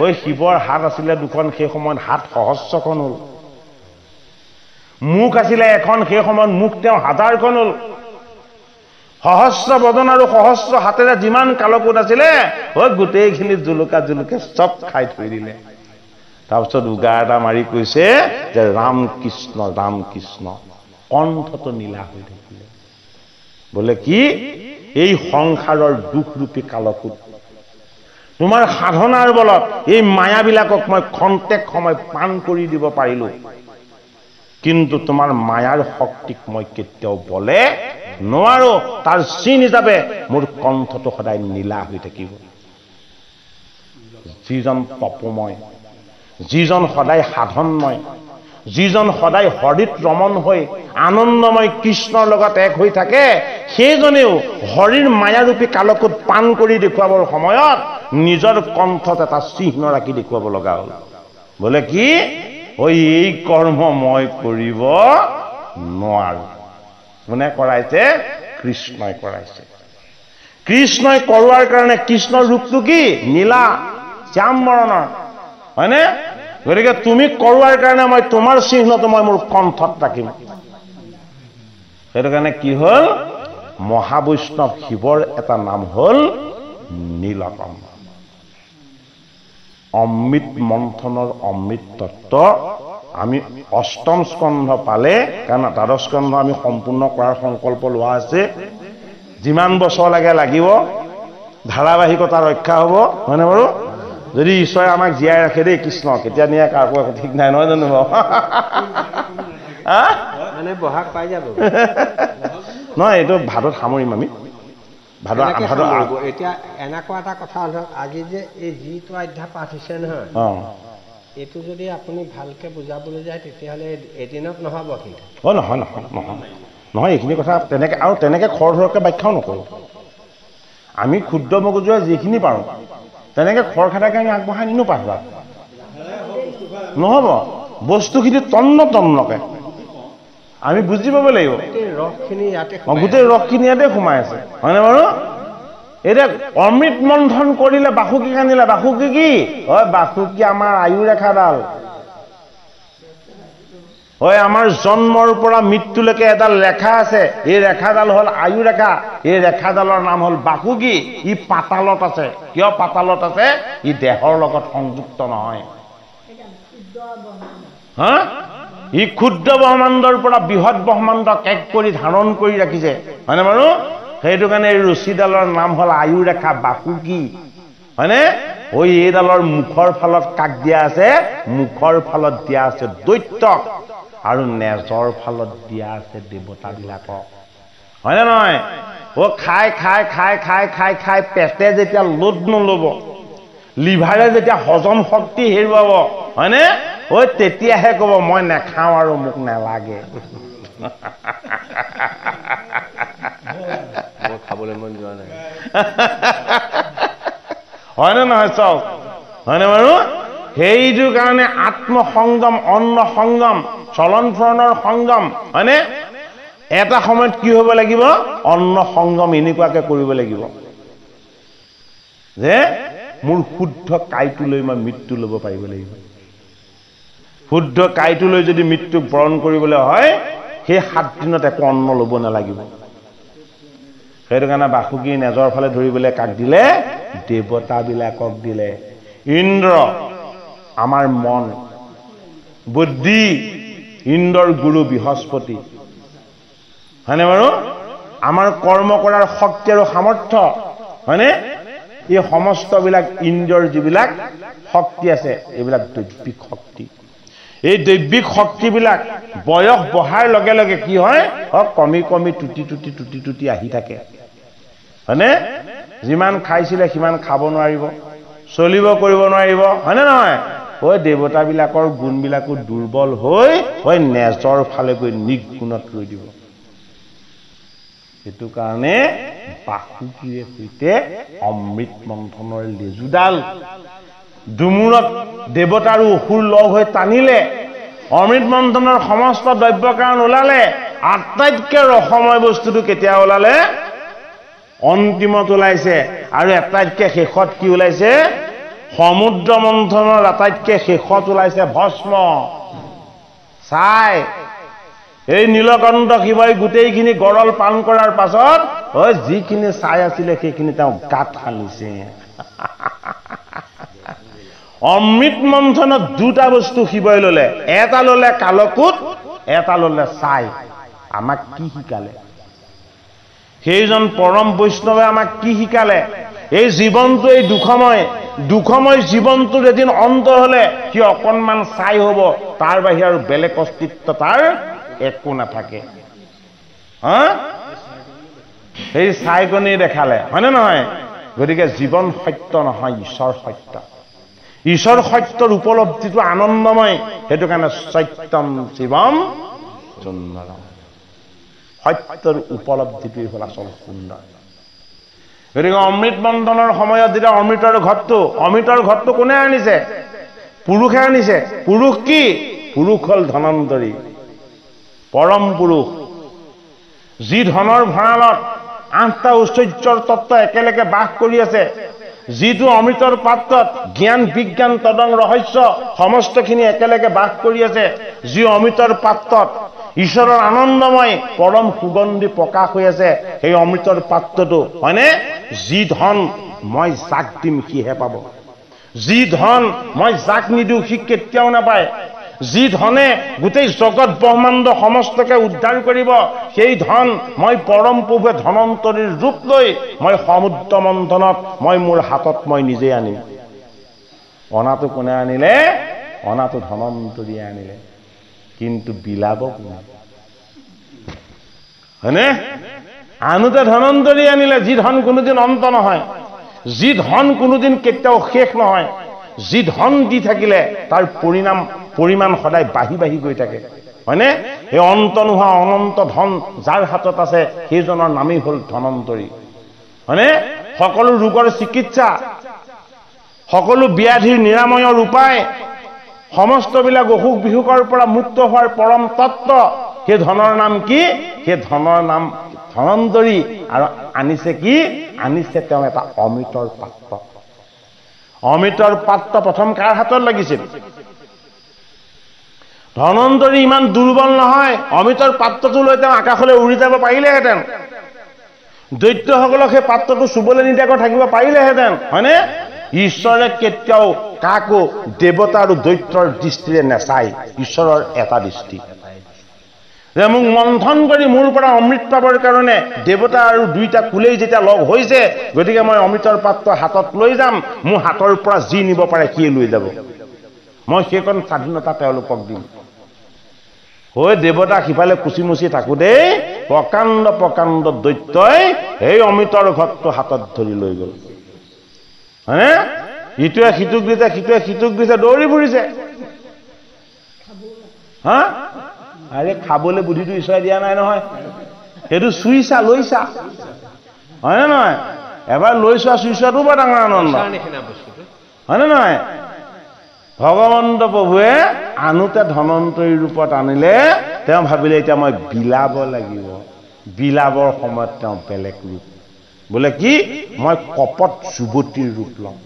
ঐ শিৱৰ হাত আছিলে দুখন, সেই সময়ত হাত সহস্ৰখন হ'ল। মুখ আছিলে এখন, সেই সময়ত মুখ তেওঁ 1000খন হ'ল। সহস্ৰ বদন আৰু সহস্ৰ হাতেৰে যিমান কালকুট আছিলে, গোটেইখিনি জুলুকা জুলুকে চব খাই থৈ দিলে। তাৰপিছত উগাৰ এটা মাৰি কৈছে যে ৰাম কৃষ্ণ, ৰাম কৃষ্ণ। কণ্ঠটো নীলা হৈ থাকিলে। বোলে কি? এই সংসাৰৰ দুখৰূপী কালকুট, তোমাৰ সাধনাৰ বলত এই মায়াবিলাকক মই খন্তেক সময় পান কৰি দিব পাৰিলো, কিন্তু তোমাৰ মায়াৰ শক্তিক মই কেতিয়াও বলে নোৱাৰো। তাৰ চিন হিচাপে মোৰ কণ্ঠটো সদায় নীলা হৈ থাকিব। যিজন তপময়, যিজন সদায় সাধনময়, যিজন সদায় হৰিত ৰমণ হৈ আনন্দময় কৃষ্ণৰ লগত এক হৈ থাকে, সেইজনেও হৰিৰ মায়াৰূপী কালকুট পান কৰি দেখুৱাবৰ সময়ত নিজৰ কণ্ঠত এটা চিহ্ন ৰাখি দেখুৱাব লগা হ'ল। বোলে কি? এই কৰ্ম মই কৰিব নোৱাৰো। কোনে কৰাইছে? কৃষ্ণই কৰাইছে। কৃষ্ণই কৰোৱাৰ কাৰণে, কৃষ্ণৰ ৰূপটো কি? নীলা, শ্যাম বৰণৰ, হয়নে? গতিকে তুমি কৰোৱাৰ কাৰণে মই তোমাৰ চিহ্নটো মই মোৰ কণ্ঠত ৰাখিম। সেইটো কাৰণে কি হ'ল? মহাবৈষ্ণৱ শিৱৰ এটা নাম হ'ল নীলকণ্ঠ। অমৃত মন্থনৰ অমৃত তত্ত্ব আমি অষ্টম স্কন্ধ পালে, কাৰণ দ্বাদশ স্কন্ধ আমি সম্পূৰ্ণ কৰাৰ সংকল্প লোৱা আছে। যিমান বছৰ লাগে লাগিব, ধাৰাবাহিকতা ৰক্ষা হ'ব, হয়নে বাৰু? যদি ঈশ্বৰে আমাক জীয়াই ৰাখে দেই, কৃষ্ণ কেতিয়া নিয়ে কাকো একো ঠিক নাই, নহয় জানো বাৰু? বহাগ পাই যাব নহয়, এইটো ভাদত সামৰিম আমি। এতিয়া এনেকুৱা এটা কথা ধৰক, আজি যে এই যিটো অধ্যায় পাঠ হৈছে নহয়, এইটো যদি আপুনি ভালকে বুজাবলৈ যায়, তেতিয়াহ'লে এদিনত নহ'ব। কিন্তু নহয় নহয় নহয় নহয়, এইখিনি কথা তেনেকে আৰু তেনেকে খৰধৰকে ব্যাখ্যাও নকৰোঁ। আমি ক্ষুদ্ৰ মগজুৰে যিখিনি পাৰোঁ তেনেকে খৰখেদাকে আমি আগবঢ়াই নিনো পাঠভাগ। নহ'ব, বস্তুখিনি তন্ন তন্নকে আমি বুজি পাব লাগিব। গোটেই ৰসখিনি ইয়াতে সোমাই আছে, হয়নে বাৰু? এতিয়া অমৃত মন্থন কৰিলে বাসুকি কান্দিলে। বাসুকি কি হয়? বাসুকি আমাৰ আয়ু ৰেখাডাল হয়। আমাৰ জন্মৰ পৰা মৃত্যুলৈকে এডাল ৰেখা আছে, এই ৰেখাডাল হ'ল আয়ু ৰেখা। এই ৰেখাডালৰ নাম হ'ল বাসুকি। ই পাতালত আছে। কিয় পাতালত আছে? ই দেহৰ লগত সংযুক্ত নহয়। হা? ই ক্ষুদ্ৰ ব্ৰহ্মাণ্ডৰ পৰা বৃহৎ ব্ৰহ্মাণ্ডক এক কৰি ধাৰণ কৰি ৰাখিছে, হয়নে বাৰু? সেইটো কাৰণে এই ৰছীডালৰ নাম হ'ল আয়ু ৰেখা, বাসুকি, হয়নে? এইডালৰ মুখৰ ফালত কাক দিয়া আছে? মুখৰ ফালত দিয়া আছে দৈত্যক, আৰু নেজৰ ফালত দিয়া আছে দেৱতাবিলাকক, হয়নে নহয়? খাই খাই খাই খাই খাই খাই পেটে যেতিয়া লোড নল'ব, লিভাৰে যেতিয়া হজম শক্তি হেৰুৱাব, হয়নে? ঐ তেতিয়াহে ক'ব মই নাখাওঁ আৰু মোক নালাগে। মই খাবলৈ মন যোৱা নাই। হয়নে নহয় চাওক? হয়নে বাৰু? সেইটো কাৰণে আত্মসংগম, অন্ন সংগম, চলন ফুৰণৰ সংগম, হয়নে? এটা সময়ত কি হ'ব লাগিব? অন্ন সংগম এনেকুৱাকে কৰিব লাগিব যে মোৰ শুদ্ধ কাইটো লৈ মই মৃত্যু ল'ব পাৰিব লাগিব। শুদ্ধ কাইটো লৈ যদি মৃত্যুক বৰণ কৰিবলৈ হয়, সেই 7 দিনত একো অন্ন ল'ব নালাগিব। সেইটো কাৰণে বাসুকী নেজৰ ফালে ধৰিবলৈ কাক দিলে? দেৱতাবিলাকক দিলে। ইন্দ্ৰ আমাৰ মন, বুদ্ধি, ইন্দ্ৰৰ গুৰু বৃহস্পতি, হয়নে বাৰু? আমাৰ কৰ্ম কৰাৰ শক্তি আৰু সামৰ্থ্য, হয়নে? এই সমস্তবিলাক ইন্দ্ৰৰ যিবিলাক শক্তি আছে, এইবিলাক দৈবিক শক্তি। এই দৈবিক শক্তিবিলাক বয়স বঢ়াৰ লগে লগে কি হয়? কমি কমি টুটি আহি থাকে, হয়নে? যিমান খাইছিলে সিমান খাব নোৱাৰিব, চলিব কৰিব নোৱাৰিব, হয়নে নহয়? দেৱতাবিলাকৰ গুণবিলাকো দুৰ্বল হৈ নেজৰ ফালে গৈ নিগুণত ৰৈ দিব। সেইটো কাৰণে বাসুকীৰে সৈতে অমৃত মন্থনৰ লেজুডাল দুমূৰত দেৱতা আৰু অসুৰ লগ হৈ টানিলে। অমৃত মন্থনৰ সমস্ত দ্ৰব্য কাৰণ ওলালে। আটাইতকৈ ৰসময় বস্তুটো কেতিয়া ওলালে? অন্তিমত ওলাইছে। আৰু আটাইতকৈ শেষত কি ওলাইছে? সমুদ্ৰ মন্থনৰ আটাইতকৈ শেষত ওলাইছে ভস্ম, ছাই। এই নীলকণ্ঠ শিৱই গোটেইখিনি গৰল পান কৰাৰ পাছত যিখিনি ছাই আছিলে সেইখিনি তেওঁ গাত সানিছে। অমৃত মন্থনত 2টা বস্তু শিৱই ল'লে। এটা ল'লে কালকুট, এটা ল'লে ছাই। আমাক কি শিকালে? সেইজন পৰম বৈষ্ণৱে আমাক কি শিকালে? এই জীৱনটো, এই দুখময় জীৱনটোৰ এদিন অন্ত হলে সি অকণমান ছাই হ'ব, তাৰ বাহিৰে আৰু বেলেগ অস্তিত্ব তাৰ একো নাথাকে। সেই ছাইকণেই দেখালে, হয়নে নহয়? গতিকে জীৱন সত্য নহয়, ঈশ্বৰ সত্য। ঈশ্বৰ সত্যৰ উপলব্ধিটো আনন্দময়। সেইটো কাৰণে সত্যম শিৱম সুন্দৰম। সত্যৰ উপলব্ধিটোৱেই হ'ল আচল সুন্দৰ। গতিকে অমৃত মন্থনৰ সময়ত যেতিয়া অমৃতৰ ঘটটো কোনে আনিছে? পুৰুষে আনিছে। পুৰুষ কি? পুৰুষ হ'ল ধনন্তৰী, পৰম পুৰুষ, যি ধনৰ ভঁৰালত 8টা ঐশ্বৰ্যৰ তত্ত্ব একেলগে বাস কৰি আছে, যিটো অমৃতৰ পাত্ৰত জ্ঞান বিজ্ঞান তদং ৰহস্য সমস্তখিনি একেলগে বাস কৰি আছে, যি অমৃতৰ পাত্ৰত ঈশ্বৰৰ আনন্দময় পৰম সুগন্ধি প্ৰকাশ হৈ আছে, সেই অমৃতৰ পাত্ৰটো, হয়নে? যি ধন মই যাক দিম সিহে পাব, যি ধন মই যাক নিদিওঁ সি কেতিয়াও নাপায়, যি ধনে গোটেই জগত ব্ৰহ্মাণ্ড সমস্তকে উদ্ধাৰ কৰিব, সেই ধন মই পৰম প্ৰভুৱে ধনন্তৰীৰ ৰূপ লৈ মই সমুদ্ৰ মন্থনত মই মোৰ হাতত মই নিজে আনিম। অনাটো কোনে আনিলে? অনাটো ধনন্তৰীয়ে আনিলে। কিন্তু বিলাব কোনে? হয়নে? আনোতে ধনন্তৰী আনিলে, যি ধন কোনোদিন অন্ত নহয়, যি ধন কোনোদিন কেতিয়াও শেষ নহয়, যি ধন দি থাকিলে তাৰ পৰিমাণ সদায় বাঢ়ি গৈ থাকে, হয়নে? এই অন্ত নোহোৱা অনন্ত ধন যাৰ হাতত আছে সেইজনৰ নামেই হ'ল ধনন্তৰী, হয়নে? সকলো ৰোগৰ চিকিৎসা, সকলো ব্যাধিৰ নিৰাময়ৰ উপায়, সমস্তবিলাক অসুখ বিসুখৰ পৰা মুক্ত হোৱাৰ পৰম তত্ত্ব, সেই ধনৰ নাম কি? সেই ধনৰ নাম ধনন্তৰী। আৰু আনিছে কি? আনিছে তেওঁ এটা অমৃতৰ পাত্ৰ। অমৃতৰ পাত্ৰ প্ৰথম কাৰ হাতত লাগিছিল? ধনন্তৰী ইমান দুৰ্বল নহয়, অমৃতৰ পাত্ৰটো লৈ তেওঁ আকাশলৈ উৰি যাব পাৰিলেহেঁতেন, দৈত্যসকলক সেই পাত্ৰটো চুবলৈ নিদিয়াকৈ থাকিব পাৰিলেহেঁতেন, হয়নে? ঈশ্বৰে কেতিয়াও কাকো দেৱতা আৰু দৈত্যৰ দৃষ্টিৰে নাচায়। ঈশ্বৰৰ এটা দৃষ্টি যে মোক মন্থন কৰি মোৰ পৰা অমৃত পাবৰ কাৰণে দেৱতা আৰু 2টা কুলেই যেতিয়া লগ হৈছে, গতিকে মই অমৃতৰ পাত্ৰ হাতত লৈ যাম, মোৰ হাতৰ পৰা যি নিব পাৰে সিয়ে লৈ যাব, মই সেইকণ স্বাধীনতা তেওঁলোকক দিম। দেৱতা সিফালে কুচিমুচি থাকোতেই প্ৰকাণ্ড দৈত্যই সেই অমৃতৰ ঘটটো হাতত ধৰি লৈ গ'ল, হয়নে? ইটোৱে সিটোক দিছে, সিটোৱে সিটোক দিছে, দৌৰি ফুৰিছে। হা আৰে খাবলৈ বুদ্ধিটো ঈশ্বৰে দিয়া নাই নহয় সেইটো চুইছা লৈছা হয় নে নহয় এবাৰ লৈ চোৱা চুই চোৱাটো বৰ ডাঙৰ আনন্দ হয় নে নহয় ভগৱন্ত প্ৰভুৱে আনোতে ধনন্তৰী ৰূপত আনিলে তেওঁ ভাবিলে এতিয়া মই বিলাব লাগিব বিলাবৰ সময়ত তেওঁ বেলেগ ৰূপ বোলে কি মই কপট যুৱতীৰ ৰূপ লম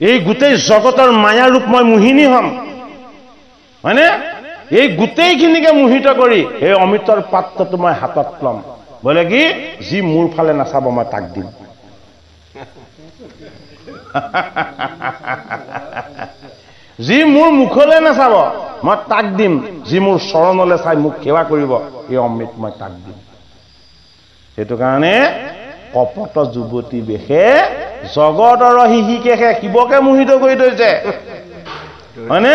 এই গোটেই জগতৰ মায়া ৰূপ মই মোহিনী হম হয়নে এই গোটেইখিনিকে মোহিত কৰি এই অমৃতৰ পাত্ৰটো মই হাতত লম বোলে কি যি মোৰ ফালে নাচাব মই তাক দিম যি মোৰ মুখলৈ নাচাব মই তাক দিম যি মোৰ চৰণলৈ চাই মোক সেৱা কৰিব এই অমৃত মই তাক দিম সেইটো কাৰণে কপট যুৱতী বেশে জগতৰ হিহিকে শিৱকে মোহিত কৰি থৈছে হয়নে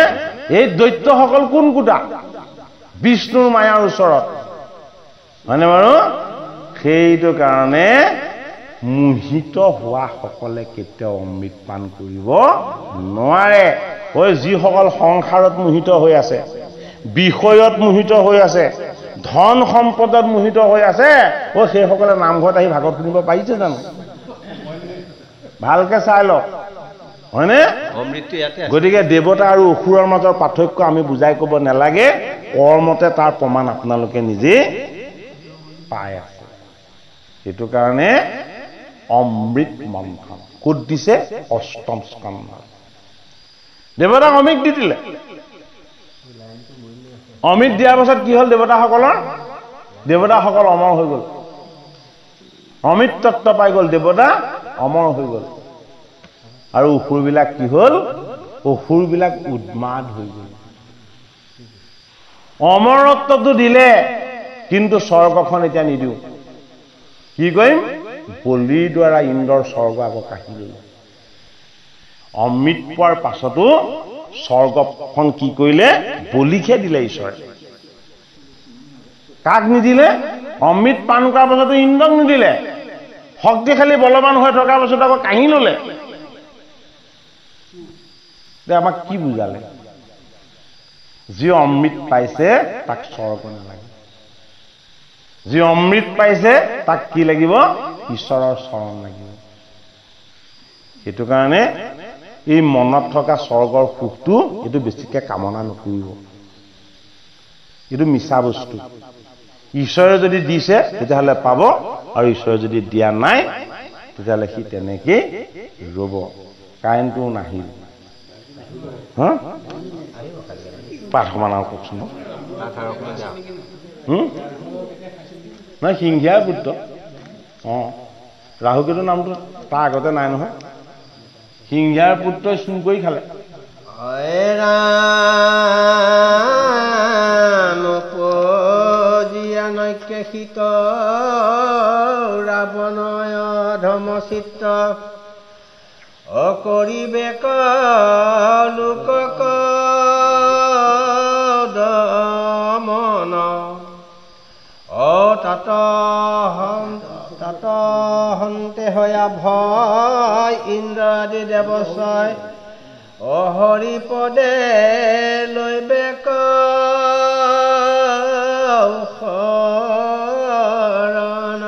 এই দৈত্যসকল কোন কোটা বিষ্ণুৰ মায়াৰ ওচৰত হয়নে বাৰু সেইটো কাৰণে মোহিত হোৱা সকলে কেতিয়াও অমৃত পান কৰিব নোৱাৰে ঐ যিসকল সংসাৰত মোহিত হৈ আছে বিষয়ত মোহিত হৈ আছে ধন সম্পদত মোহিত হৈ আছে ও সেইসকলে নামঘৰত আহি ভাগৱত শুনিব পাৰিছে জানো ভালকে চাই লওক হয়নে অমৃতটো ইয়াতে গতিকে দেৱতা আৰু অসুৰৰ মাজৰ পাৰ্থক্য আমি বুজাই ক'ব নালাগে কৰ্মতে তাৰ প্ৰমাণ আপোনালোকে নিজে পাই আছে সেইটো কাৰণে অমৃত মন্থন ক'ত দিছে অষ্টম স্কন্ধ দেৱতাক অমৃত দি দিলে অমৃত দিয়াৰ পাছত কি হ'ল দেৱতাসকল অমৰ হৈ গ'ল অমৃত তত্ত্ব পাই গ'ল দেৱতা অমৰ হৈ গ'ল আৰু অসুৰবিলাক কি হ'ল অসুৰবিলাক উন্মাদ হৈ গ'ল অমৰত্বটো দিলে কিন্তু স্বৰ্গখন এতিয়া নিদিওঁ কি কৰিম বলিৰ দ্বাৰা ইন্দ্ৰৰ স্বৰ্গ আকৌ কাঢ়ি ল'লে অমৃত পোৱাৰ পাছতো স্বৰ্গখন কি কৰিলে বলিকে দিলে ঈশ্বৰে কাক নিদিলে অমৃত পান কৰাৰ পাছতো ইন্দ্ৰক নিদিলে শক্তিশালী বলৱান হৈ থকাৰ পাছত আকৌ কাঢ়ি ল'লে আমাক কি বুজালে যি অমৃত পাইছে তাক স্বৰ্গ নালাগে যি অমৃত পাইছে তাক কি লাগিব ঈশ্বৰৰ চৰণ লাগিব সেইটো কাৰণে এই মনত থকা স্বৰ্গৰ সুখটো এইটো বেছিকে কামনা নকৰিব এইটো মিছা বস্তু ঈশ্বৰে যদি দিছে তেতিয়াহ'লে পাব আৰু ঈশ্বৰে যদি দিয়া নাই তেতিয়াহ'লে সি তেনেকেই ৰ'ব কাৰেণ্টটো নাহিল হা পাঠমান আৰু কওকচোন নাই সিংহিয়াৰ পুত্ৰ ৰাহুকেতু নামটো তাৰ আগতে নাই নহয় সিংহিয়াৰ পুত্ৰই চুৰ কৰি খালে নৈকেশিত ৰাৱণয় ধৰ্মচিত্ৰ অকৰিবেক লোকক দমন তাত হন্তে হয়া ভয় ইন্দ্ৰাদি দেৱচয় অহৰিপদে লৈবেক শৰণ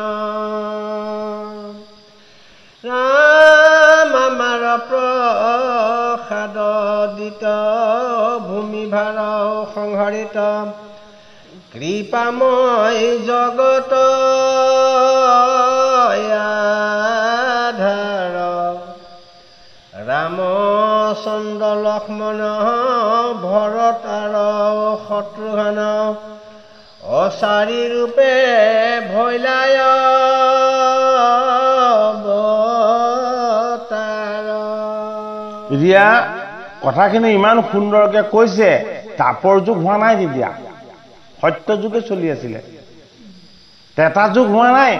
ৰাম আমাৰ প্ৰসাদ দিত ভূমি ভাৰ সংহৰিত কৃপাময় জগত আধাৰ ৰামচন্দ্ৰ লক্ষ্মণ ভৰত আৰু শত্ৰুঘ্ন অচাৰী ৰূপে ভৈলায় অৱতাৰ এতিয়া কথাখিনি ইমান সুন্দৰকে কৈছে তাপৰ যুগ হোৱা নাই তেতিয়া সত্য যুগে চলি আছিলে তেতা যুগ হোৱা নাই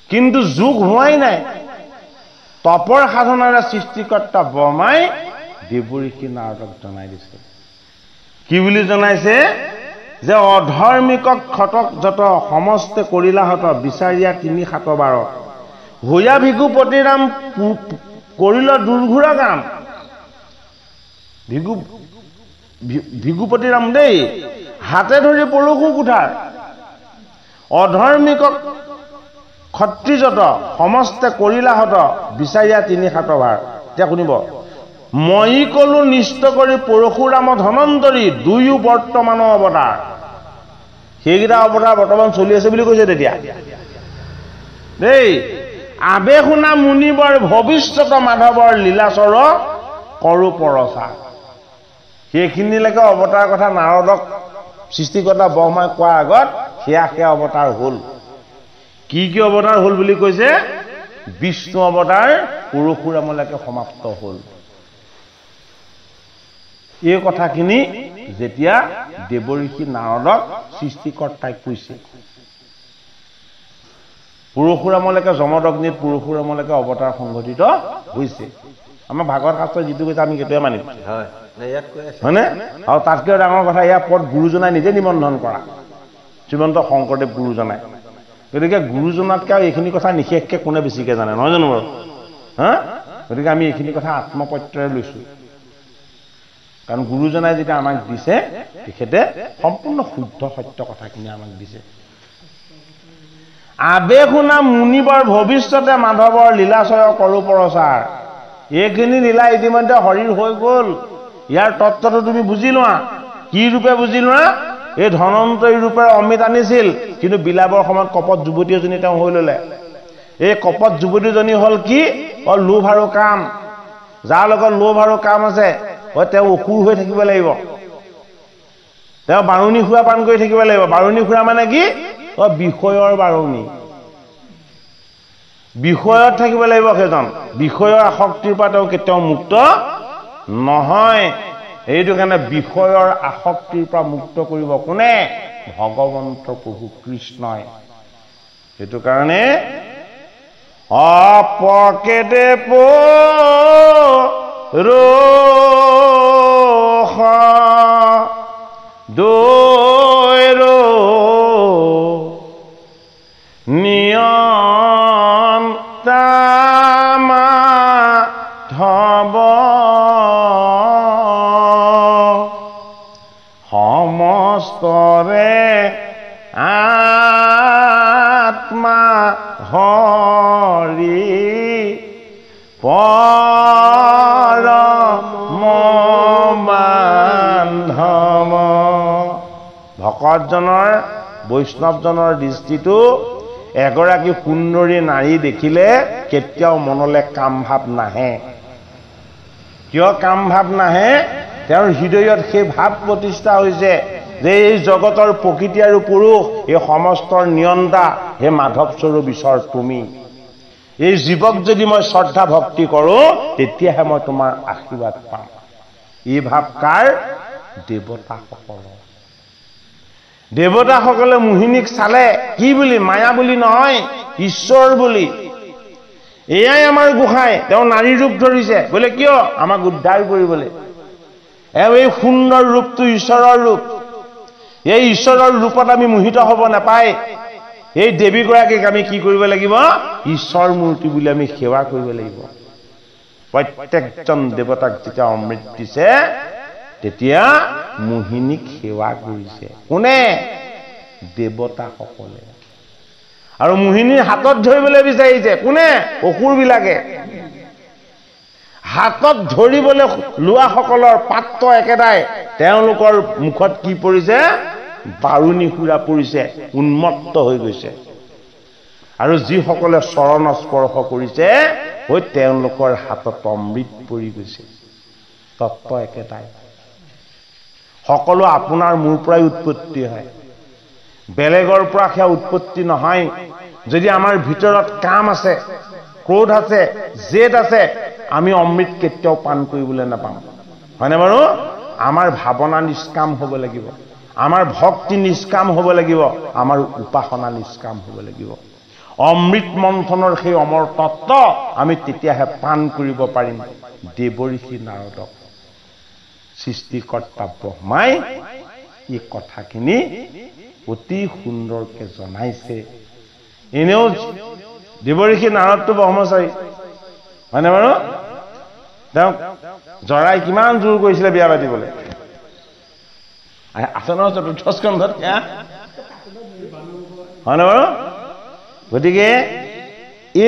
কিন্তু যুগ হোৱাই নাই তপৰ সাধনাৰে সৃষ্টিকৰ্তা বৰ্মাই দেৱঋষি নাৰদক জনাই দিছে কি বুলি জনাইছে যে অধৰ্মিকক খতক যত সমস্তে কৰিলাহত বিচাৰিয়া ৩৭ বাৰ হৈয়া ভিগুপতিৰাম কৰিল দুৰ্ঘোৰ কাম ভিগু ভিগুপতিৰাম দেই হাতে ধৰি পৰশু কুঠাৰ অধৰ্মিকক ক্ষত্ৰিজত সমস্তে কৰিলাহত বিচাৰিয়া ৩ হাতভাৰ। এতিয়া শুনিব মই কলো নিষ্ঠ কৰি পৰশুৰাম ধনন্তৰী দুয়ো বৰ্তমানৰ অৱতাৰ। সেইকেইটা অৱতাৰ বৰ্তমান চলি আছে বুলি কৈছে তেতিয়া দেই। আবে শুনা মুনিবৰ ভৱিষ্যত মাধৱৰ লীলাচৰ কৰো পৰচা। সেইখিনিলৈকে অৱতাৰ কথা নাৰদক সৃষ্টিকৰ্তা ব্ৰহ্মাই কোৱাৰ আগত সেয়া অৱতাৰ হ'ল। কি অৱতাৰ হ'ল বুলি কৈছে? বিষ্ণু অৱতাৰ পৰশুৰামলৈকে সমাপ্ত হ'ল। এই কথাখিনি যেতিয়া দেৱঋষি নাৰদক সৃষ্টিকৰ্তাই কৈছে, পৰশুৰামলৈকে যমদগ্নিত পৰশুৰামলৈকে অৱতাৰ সংঘটিত হৈছে। আমাৰ ভাগৱত শাস্ত্ৰত যিটো কৈছে আমি সেইটোৱে মানিম, হয়নে? আৰু তাতকৈ ডাঙৰ কথা, ইয়াৰ পদ গুৰুজনাই নিজে নিবন্ধন কৰা, শ্ৰীমন্ত শংকৰদেৱ গুৰুজনাই। গতিকে গুৰুজনাতকৈ আৰু এইখিনি কথা নিশেষকৈ কোনে বেছিকৈ জানে, নহয় জানো বাৰু? হা? গতিকে আমি এইখিনি কথা আত্মপত্যৰে লৈছোঁ। কাৰণ গুৰুজনাই যেতিয়া আমাক দিছে তেখেতে সম্পূৰ্ণ শুদ্ধ সত্য কথাখিনি আমাক দিছে। আবে শুনা মুনিবৰ ভৱিষ্যতে মাধৱৰ লীলাচয় কৰো পৰচাৰ। এইখিনি লীলা ইতিমধ্যে হৰিৰ হৈ গ'ল। ইয়াৰ তত্ত্বটো তুমি বুজি লোৱা। কি ৰূপে বুজি লোৱা? এই ধনন্তৰী ৰূপে অমৃত আনিছিল, কিন্তু বিলাবৰ সময়ত কপট যুৱতী এজনী তেওঁ হৈ ল'লে। এই কপট যুৱতীজনী হ'ল কি? লোভ আৰু কাম। যাৰ লগত লোভ আৰু কাম আছে তেওঁ অসুৰ হৈ থাকিব লাগিব, তেওঁ বাৰুণী খুৰা পান কৰি থাকিব লাগিব। বাৰুণী খুৰা মানে কি? বিষয়ৰ বাৰুণী, বিষয়ত থাকিব লাগিব। সেইজন বিষয়ৰ আসক্তিৰ পৰা তেওঁ কেতিয়াও মুক্ত নহয়। এইটো কাৰণে বিষয়ৰ আসক্তিৰ পৰা মুক্ত কৰিব কোনে? ভগৱন্ত প্ৰভু কৃষ্ণই। সেইটো কাৰণে অপকেদে দৈৰ নিয়ন্তামা ধব সমস্তৰে আত্মা হৰি পৰম বান্ধৱ। ভকতজনৰ বৈষ্ণৱজনৰ দৃষ্টিটো এগৰাকী সুন্দৰী নাৰী দেখিলে কেতিয়াও মনলৈ কাম ভাৱ নাহে। কিয় কাম ভাৱ নাহে? তেওঁৰ হৃদয়ত সেই ভাৱ প্ৰতিষ্ঠা হৈছে যে এই জগতৰ প্ৰকৃতি আৰু পুৰুষ, এই সমস্তৰ নিয়ন্তা হে মাধৱ স্বৰূপ ঈশ্বৰ তুমি। এই জীৱক যদি মই শ্ৰদ্ধা ভক্তি কৰোঁ তেতিয়াহে মই তোমাৰ আশীৰ্বাদ পাম। এই ভাৱ কাৰ? দেৱতাসকলৰ। দেৱতাসকলে মোহিনীক চালে কি বুলি? মায়া বুলি নহয়, ঈশ্বৰ বুলি। এয়াই আমাৰ গোসাঁই, তেওঁ নাৰী ৰূপ ধৰিছে বোলে কিয়? আমাক উদ্ধাৰ কৰিবলৈ। এই সুন্দৰ ৰূপটো ঈশ্বৰৰ ৰূপ। এই ঈশ্বৰৰ ৰূপত আমি মোহিত হ'ব নাপায়। এই দেৱীগৰাকীক আমি কি কৰিব লাগিব? ঈশ্বৰ মূৰ্তি বুলি আমি সেৱা কৰিব লাগিব। প্ৰত্যেকজন দেৱতাক যেতিয়া অমৃত দিছে তেতিয়া মোহিনীক সেৱা কৰিছে কোনে? দেৱতাসকলে। আৰু মোহিনীৰ হাতত ধৰিবলৈ বিচাৰিছে কোনে? অসুৰবিলাকে। হাতত ধৰিবলৈ লোৱাসকলৰ পাত্ৰ একেটাই, তেওঁলোকৰ মুখত কি পৰিছে? বাৰুণী সুৰা পৰিছে, উন্মত্ত হৈ গৈছে। আৰু যিসকলে চৰণ স্পৰ্শ কৰিছে তেওঁলোকৰ হাতত অমৃত পৰি গৈছে। তত্ত্ব একেটাই। সকলো আপোনাৰ মোৰ পৰাই উৎপত্তি হয়, বেলেগৰ পৰা সেয়া উৎপত্তি নহয়। যদি আমাৰ ভিতৰত কাম আছে, ক্ৰোধ আছে, জেদ আছে, আমি অমৃত কেতিয়াও পান কৰিবলৈ নাপাম, হয়নে বাৰু? আমাৰ ভাৱনা নিষ্কাম হ'ব লাগিব, আমাৰ ভক্তি নিষ্কাম হ'ব লাগিব, আমাৰ উপাসনা নিষ্কাম হ'ব লাগিব। অমৃত মন্থনৰ সেই অমৰ তত্ত্ব আমি তেতিয়াহে পান কৰিব পাৰিম। দেৱঋষি নাৰদক সৃষ্টিকৰ্তা ব্ৰহ্মাই এই কথাখিনি অতি সুন্দৰকে জনাইছে। এনেও দেৱঋষি নাৰদটো ব্ৰহ্মচাৰী, হয়নে বাৰু? তেওঁক জৰাই কিমান জোৰ কৰিছিলে বিয়া পাতিবলৈ, আছে নহয় চতুৰ্থ স্কন্ধত হয় নে বাৰু? গতিকে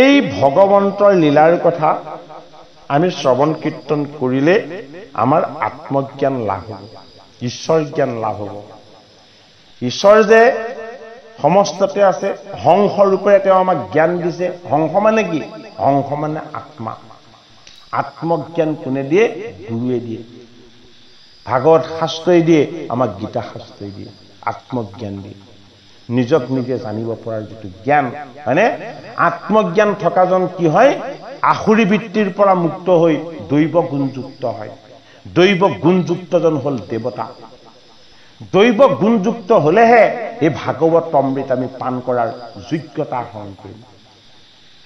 এই ভগৱন্তৰ লীলাৰ কথা আমি শ্ৰৱণ কীৰ্তন কৰিলে আমাৰ আত্মজ্ঞান লাভ হ'ব, ঈশ্বৰ জ্ঞান লাভ হ'ব। ঈশ্বৰ যে সমস্ততে আছে, হংস ৰূপে তেওঁ আমাক জ্ঞান দিছে। হংস মানে কি? হংস মানে আত্মা। আত্মজ্ঞান কোনে দিয়ে? গুৰুৱে দিয়ে। ভাগৱত শাস্ত্ৰই দিয়ে, আমাক গীতা শাস্ত্ৰই দিয়ে, আত্মজ্ঞান দিয়ে, নিজক নিজে জানিব পৰাৰ যিটো জ্ঞান, হয়নে? আত্মজ্ঞান থকাজন কি হয়? আসুৰী বৃত্তিৰ পৰা মুক্ত হৈ দৈৱ গুণযুক্ত হয়। দৈৱ গুণযুক্তজন হ'ল দেৱতা। দৈৱ গুণযুক্ত হলেহে এই ভাগৱত অমৃত আমি পান কৰাৰ যোগ্যতা আহৰণ কৰিম।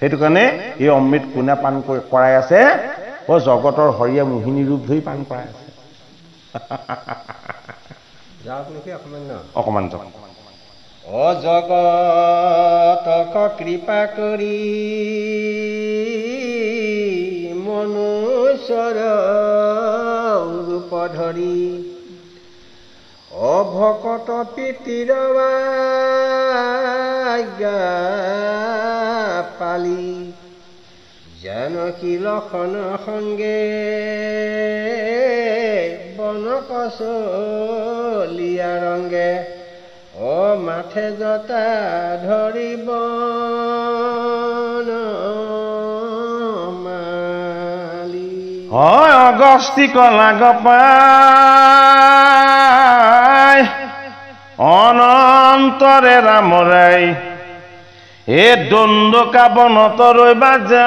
সেইটো কাৰণে এই অমৃত কোনে পান কৰাই আছে? জগতৰ হৰিয়ে মোহিনী ৰূপ ধৰি পান কৰাই আছে। যাওক নেকি অকমান যাওক। অজগতক কৃপা কৰি মনুষ্যৰ ৰূপ ধৰি অভকত পিতৃৰ আজ্ঞা পালি জানকী লক্ষণ সংগে বনকচলীয়া ৰংগে মাথে জতা ধৰিব হয় অগস্তি কলাগ পাই অনন্তৰে ৰামৰাই এ দণ্ডকা বনত ৰৈবা যায়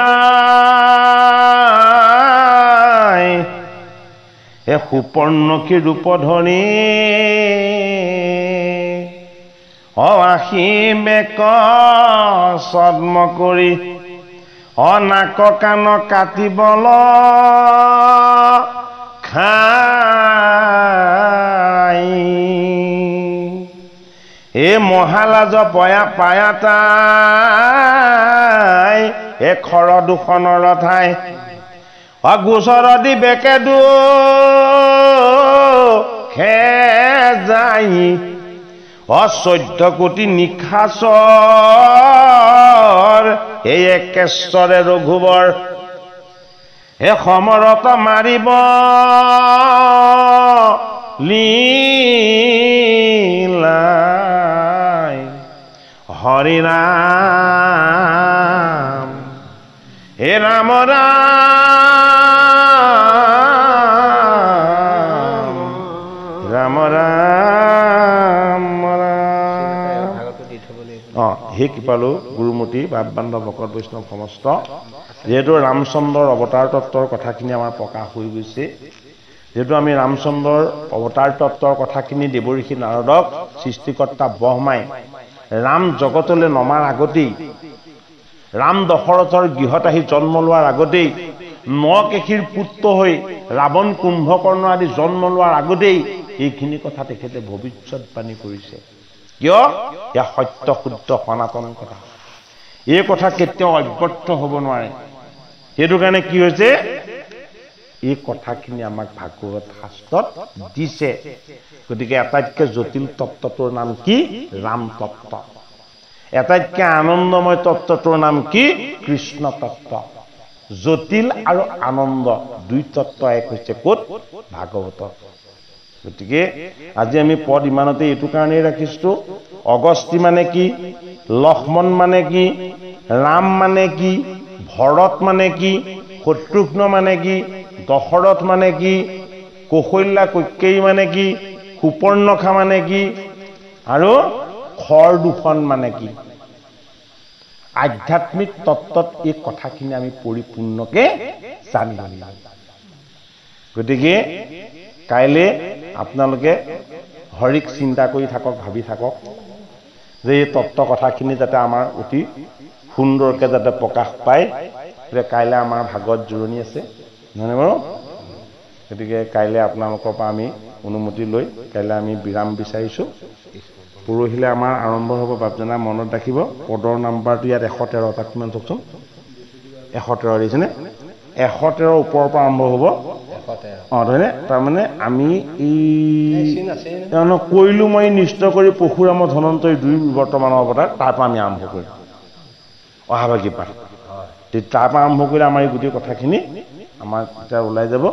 এ সুপৰ্ণকী ৰূপ ধৰি আশী মেক চদ্ম কৰি নাক কাণ কাটিবল খাই এ মহালাজ পয়া পায়া তাই এ খৰ দুখনৰ ঠাই গোচৰ দি বেকে দু খে যাই 14 কোটি নিশাচৰ এই একেশ্বৰে ৰঘুবৰ হে সমৰত মাৰিব লীলাই হৰি ৰাম হে ৰাম ৰাম ৰাম ৰাম হে কৃপালু গুৰুমতী বাপ বান্ধৱ ভকত বৈষ্ণৱ সমস্ত, যিহেতু ৰামচন্দ্ৰৰ অৱতাৰ তত্বৰ কথাখিনি আমাৰ প্ৰকাশ হৈ গৈছে, যেহেতু আমি ৰামচন্দ্ৰৰ অৱতাৰ তত্বৰ কথাখিনি দেৱঋষি নাৰদক সৃষ্টিকৰ্তা ব্ৰহ্মাই ৰাম জগতলৈ নমাৰ আগতেই, ৰাম দশৰথৰ গৃহত আহি জন্ম লোৱাৰ আগতেই, নকেশীৰ পুত্ৰ হৈ ৰাৱণ কুম্ভকৰ্ণ আদি জন্ম লোৱাৰ আগতেই এইখিনি কথা তেখেতে ভৱিষ্যৎবাণী কৰিছে। কিয়? এয়া সত্য শুদ্ধ সনাতন কথা, এই কথা কেতিয়াও অব্যৰ্থ হ'ব নোৱাৰে। সেইটো কাৰণে কি হৈছে, এই কথাখিনি আমাক ভাগৱত শাস্ত্ৰত দিছে। গতিকে আটাইতকৈ জটিল তত্ত্বটোৰ নাম কি? ৰাম তত্ত্ব। আটাইতকৈ আনন্দময় তত্ত্বটোৰ নাম কি? কৃষ্ণ তত্ত্ব। জটিল আৰু আনন্দ দুই তত্ত্ব এক হৈছে ক'ত? ভাগৱতত। গতিকে আজি আমি পদ ইমানতে এইটো কাৰণেই ৰাখিছো। অগস্তি মানে কি? লক্ষ্মণ মানে কি? ৰাম মানে কি? ভৰত মানে কি? শত্ৰুঘ্ন মানে কি? দশৰথ মানে কি? কৌশল্যা কৈকেয়ী মানে কি? সুপৰ্ণখা মানে কি? আৰু খৰ দুখন মানে কি? আধ্যাত্মিক তত্ত্বত এই কথাখিনি আমি পৰিপূৰ্ণকে জানিব লাগিব। গতিকে কাইলে আপোনালোকে হৰিক চিন্তা কৰি থাকক, ভাবি থাকক যে এই তত্ত্ব কথাখিনি যাতে আমাৰ অতি সুন্দৰকৈ যাতে প্ৰকাশ পায়। কাইলৈ আমাৰ ভাগৱত জোৰণি আছে, নহয়নে বাৰু? গতিকে কাইলৈ আপোনালোকৰ পৰা আমি অনুমতি লৈ কাইলৈ আমি বিৰাম বিচাৰিছোঁ। পৰহিলৈ আমাৰ আৰম্ভ হ'ব। বাপজনা মনত ৰাখিব, পদৰ নাম্বাৰটো ইয়াত 113। তাত কিমান চাওকচোন? 113 দিছেনে? 113 ওপৰৰ পৰা আৰম্ভ হ'ব। হয়নে তাৰমানে আমি কৈলো মই নিষ্ঠ কৰি পশুৰাম ধনন্তৰী 2 বৰ্তমানৰ অৱতাৰ তাৰ পৰা আমি আৰম্ভ কৰিম অহাভাগী পাঠ তাৰ পৰা আৰম্ভ কৰিলে আমাৰ এই গোটেই কথাখিনি আমাৰ এতিয়া ওলাই যাব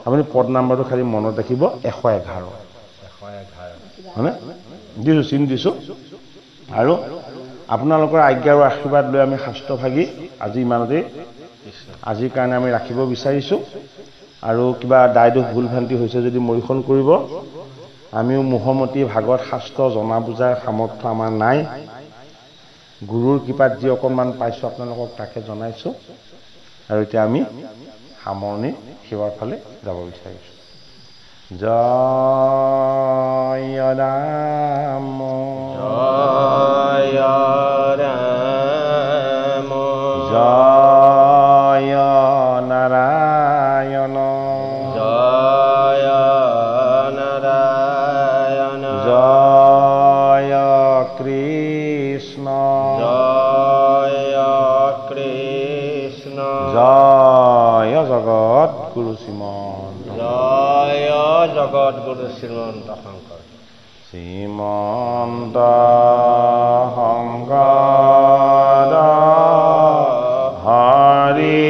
আপুনি পদ নাম্বাৰটো খালি মনত ৰাখিব 111 হয়নে দিছোঁ চিন দিছোঁ আৰু আপোনালোকৰ আজ্ঞা আৰু আশীৰ্বাদ লৈ আমি শাস্ত্ৰভাগী আজি ইমানতে আজিৰ কাৰণে আমি ৰাখিব বিচাৰিছোঁ আৰু কিবা দায়দোষ ভুল ভ্ৰান্তি হৈছে যদি মৰিখন কৰিব আমিও মোহমতী ভাগত শাস্ত্ৰ জনা বুজাৰ সামৰ্থ্য আমাৰ নাই গুৰুৰ কৃপাত যি অকণমান পাইছোঁ আপোনালোকক তাকে জনাইছোঁ আৰু এতিয়া আমি সামৰণি সেৱাৰ ফালে যাব বিচাৰিছোঁ জয় ৰাম জয় ৰাম জয় নাৰায়ণ জয় নাৰায়ণ জয় কৃষ্ণ জয় কৃষ্ণ জয় জগত গুৰু শ্ৰীমন্ত জয় জগত গুৰু শ্ৰীমন্ত শংকৰ শ্ৰীমন্ত শংকৰ হৰি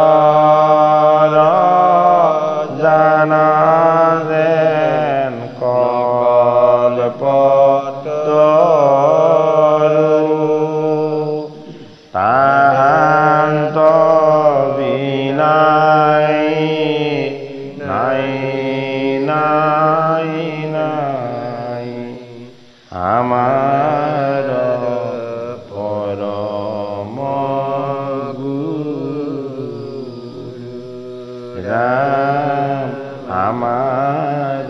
ভকতৰ জানা যেন কল্পতৰু তাহান্ত বিনাই নাই নাই নাই আমাৰ পৰম গুৰু ৰাম আমাৰ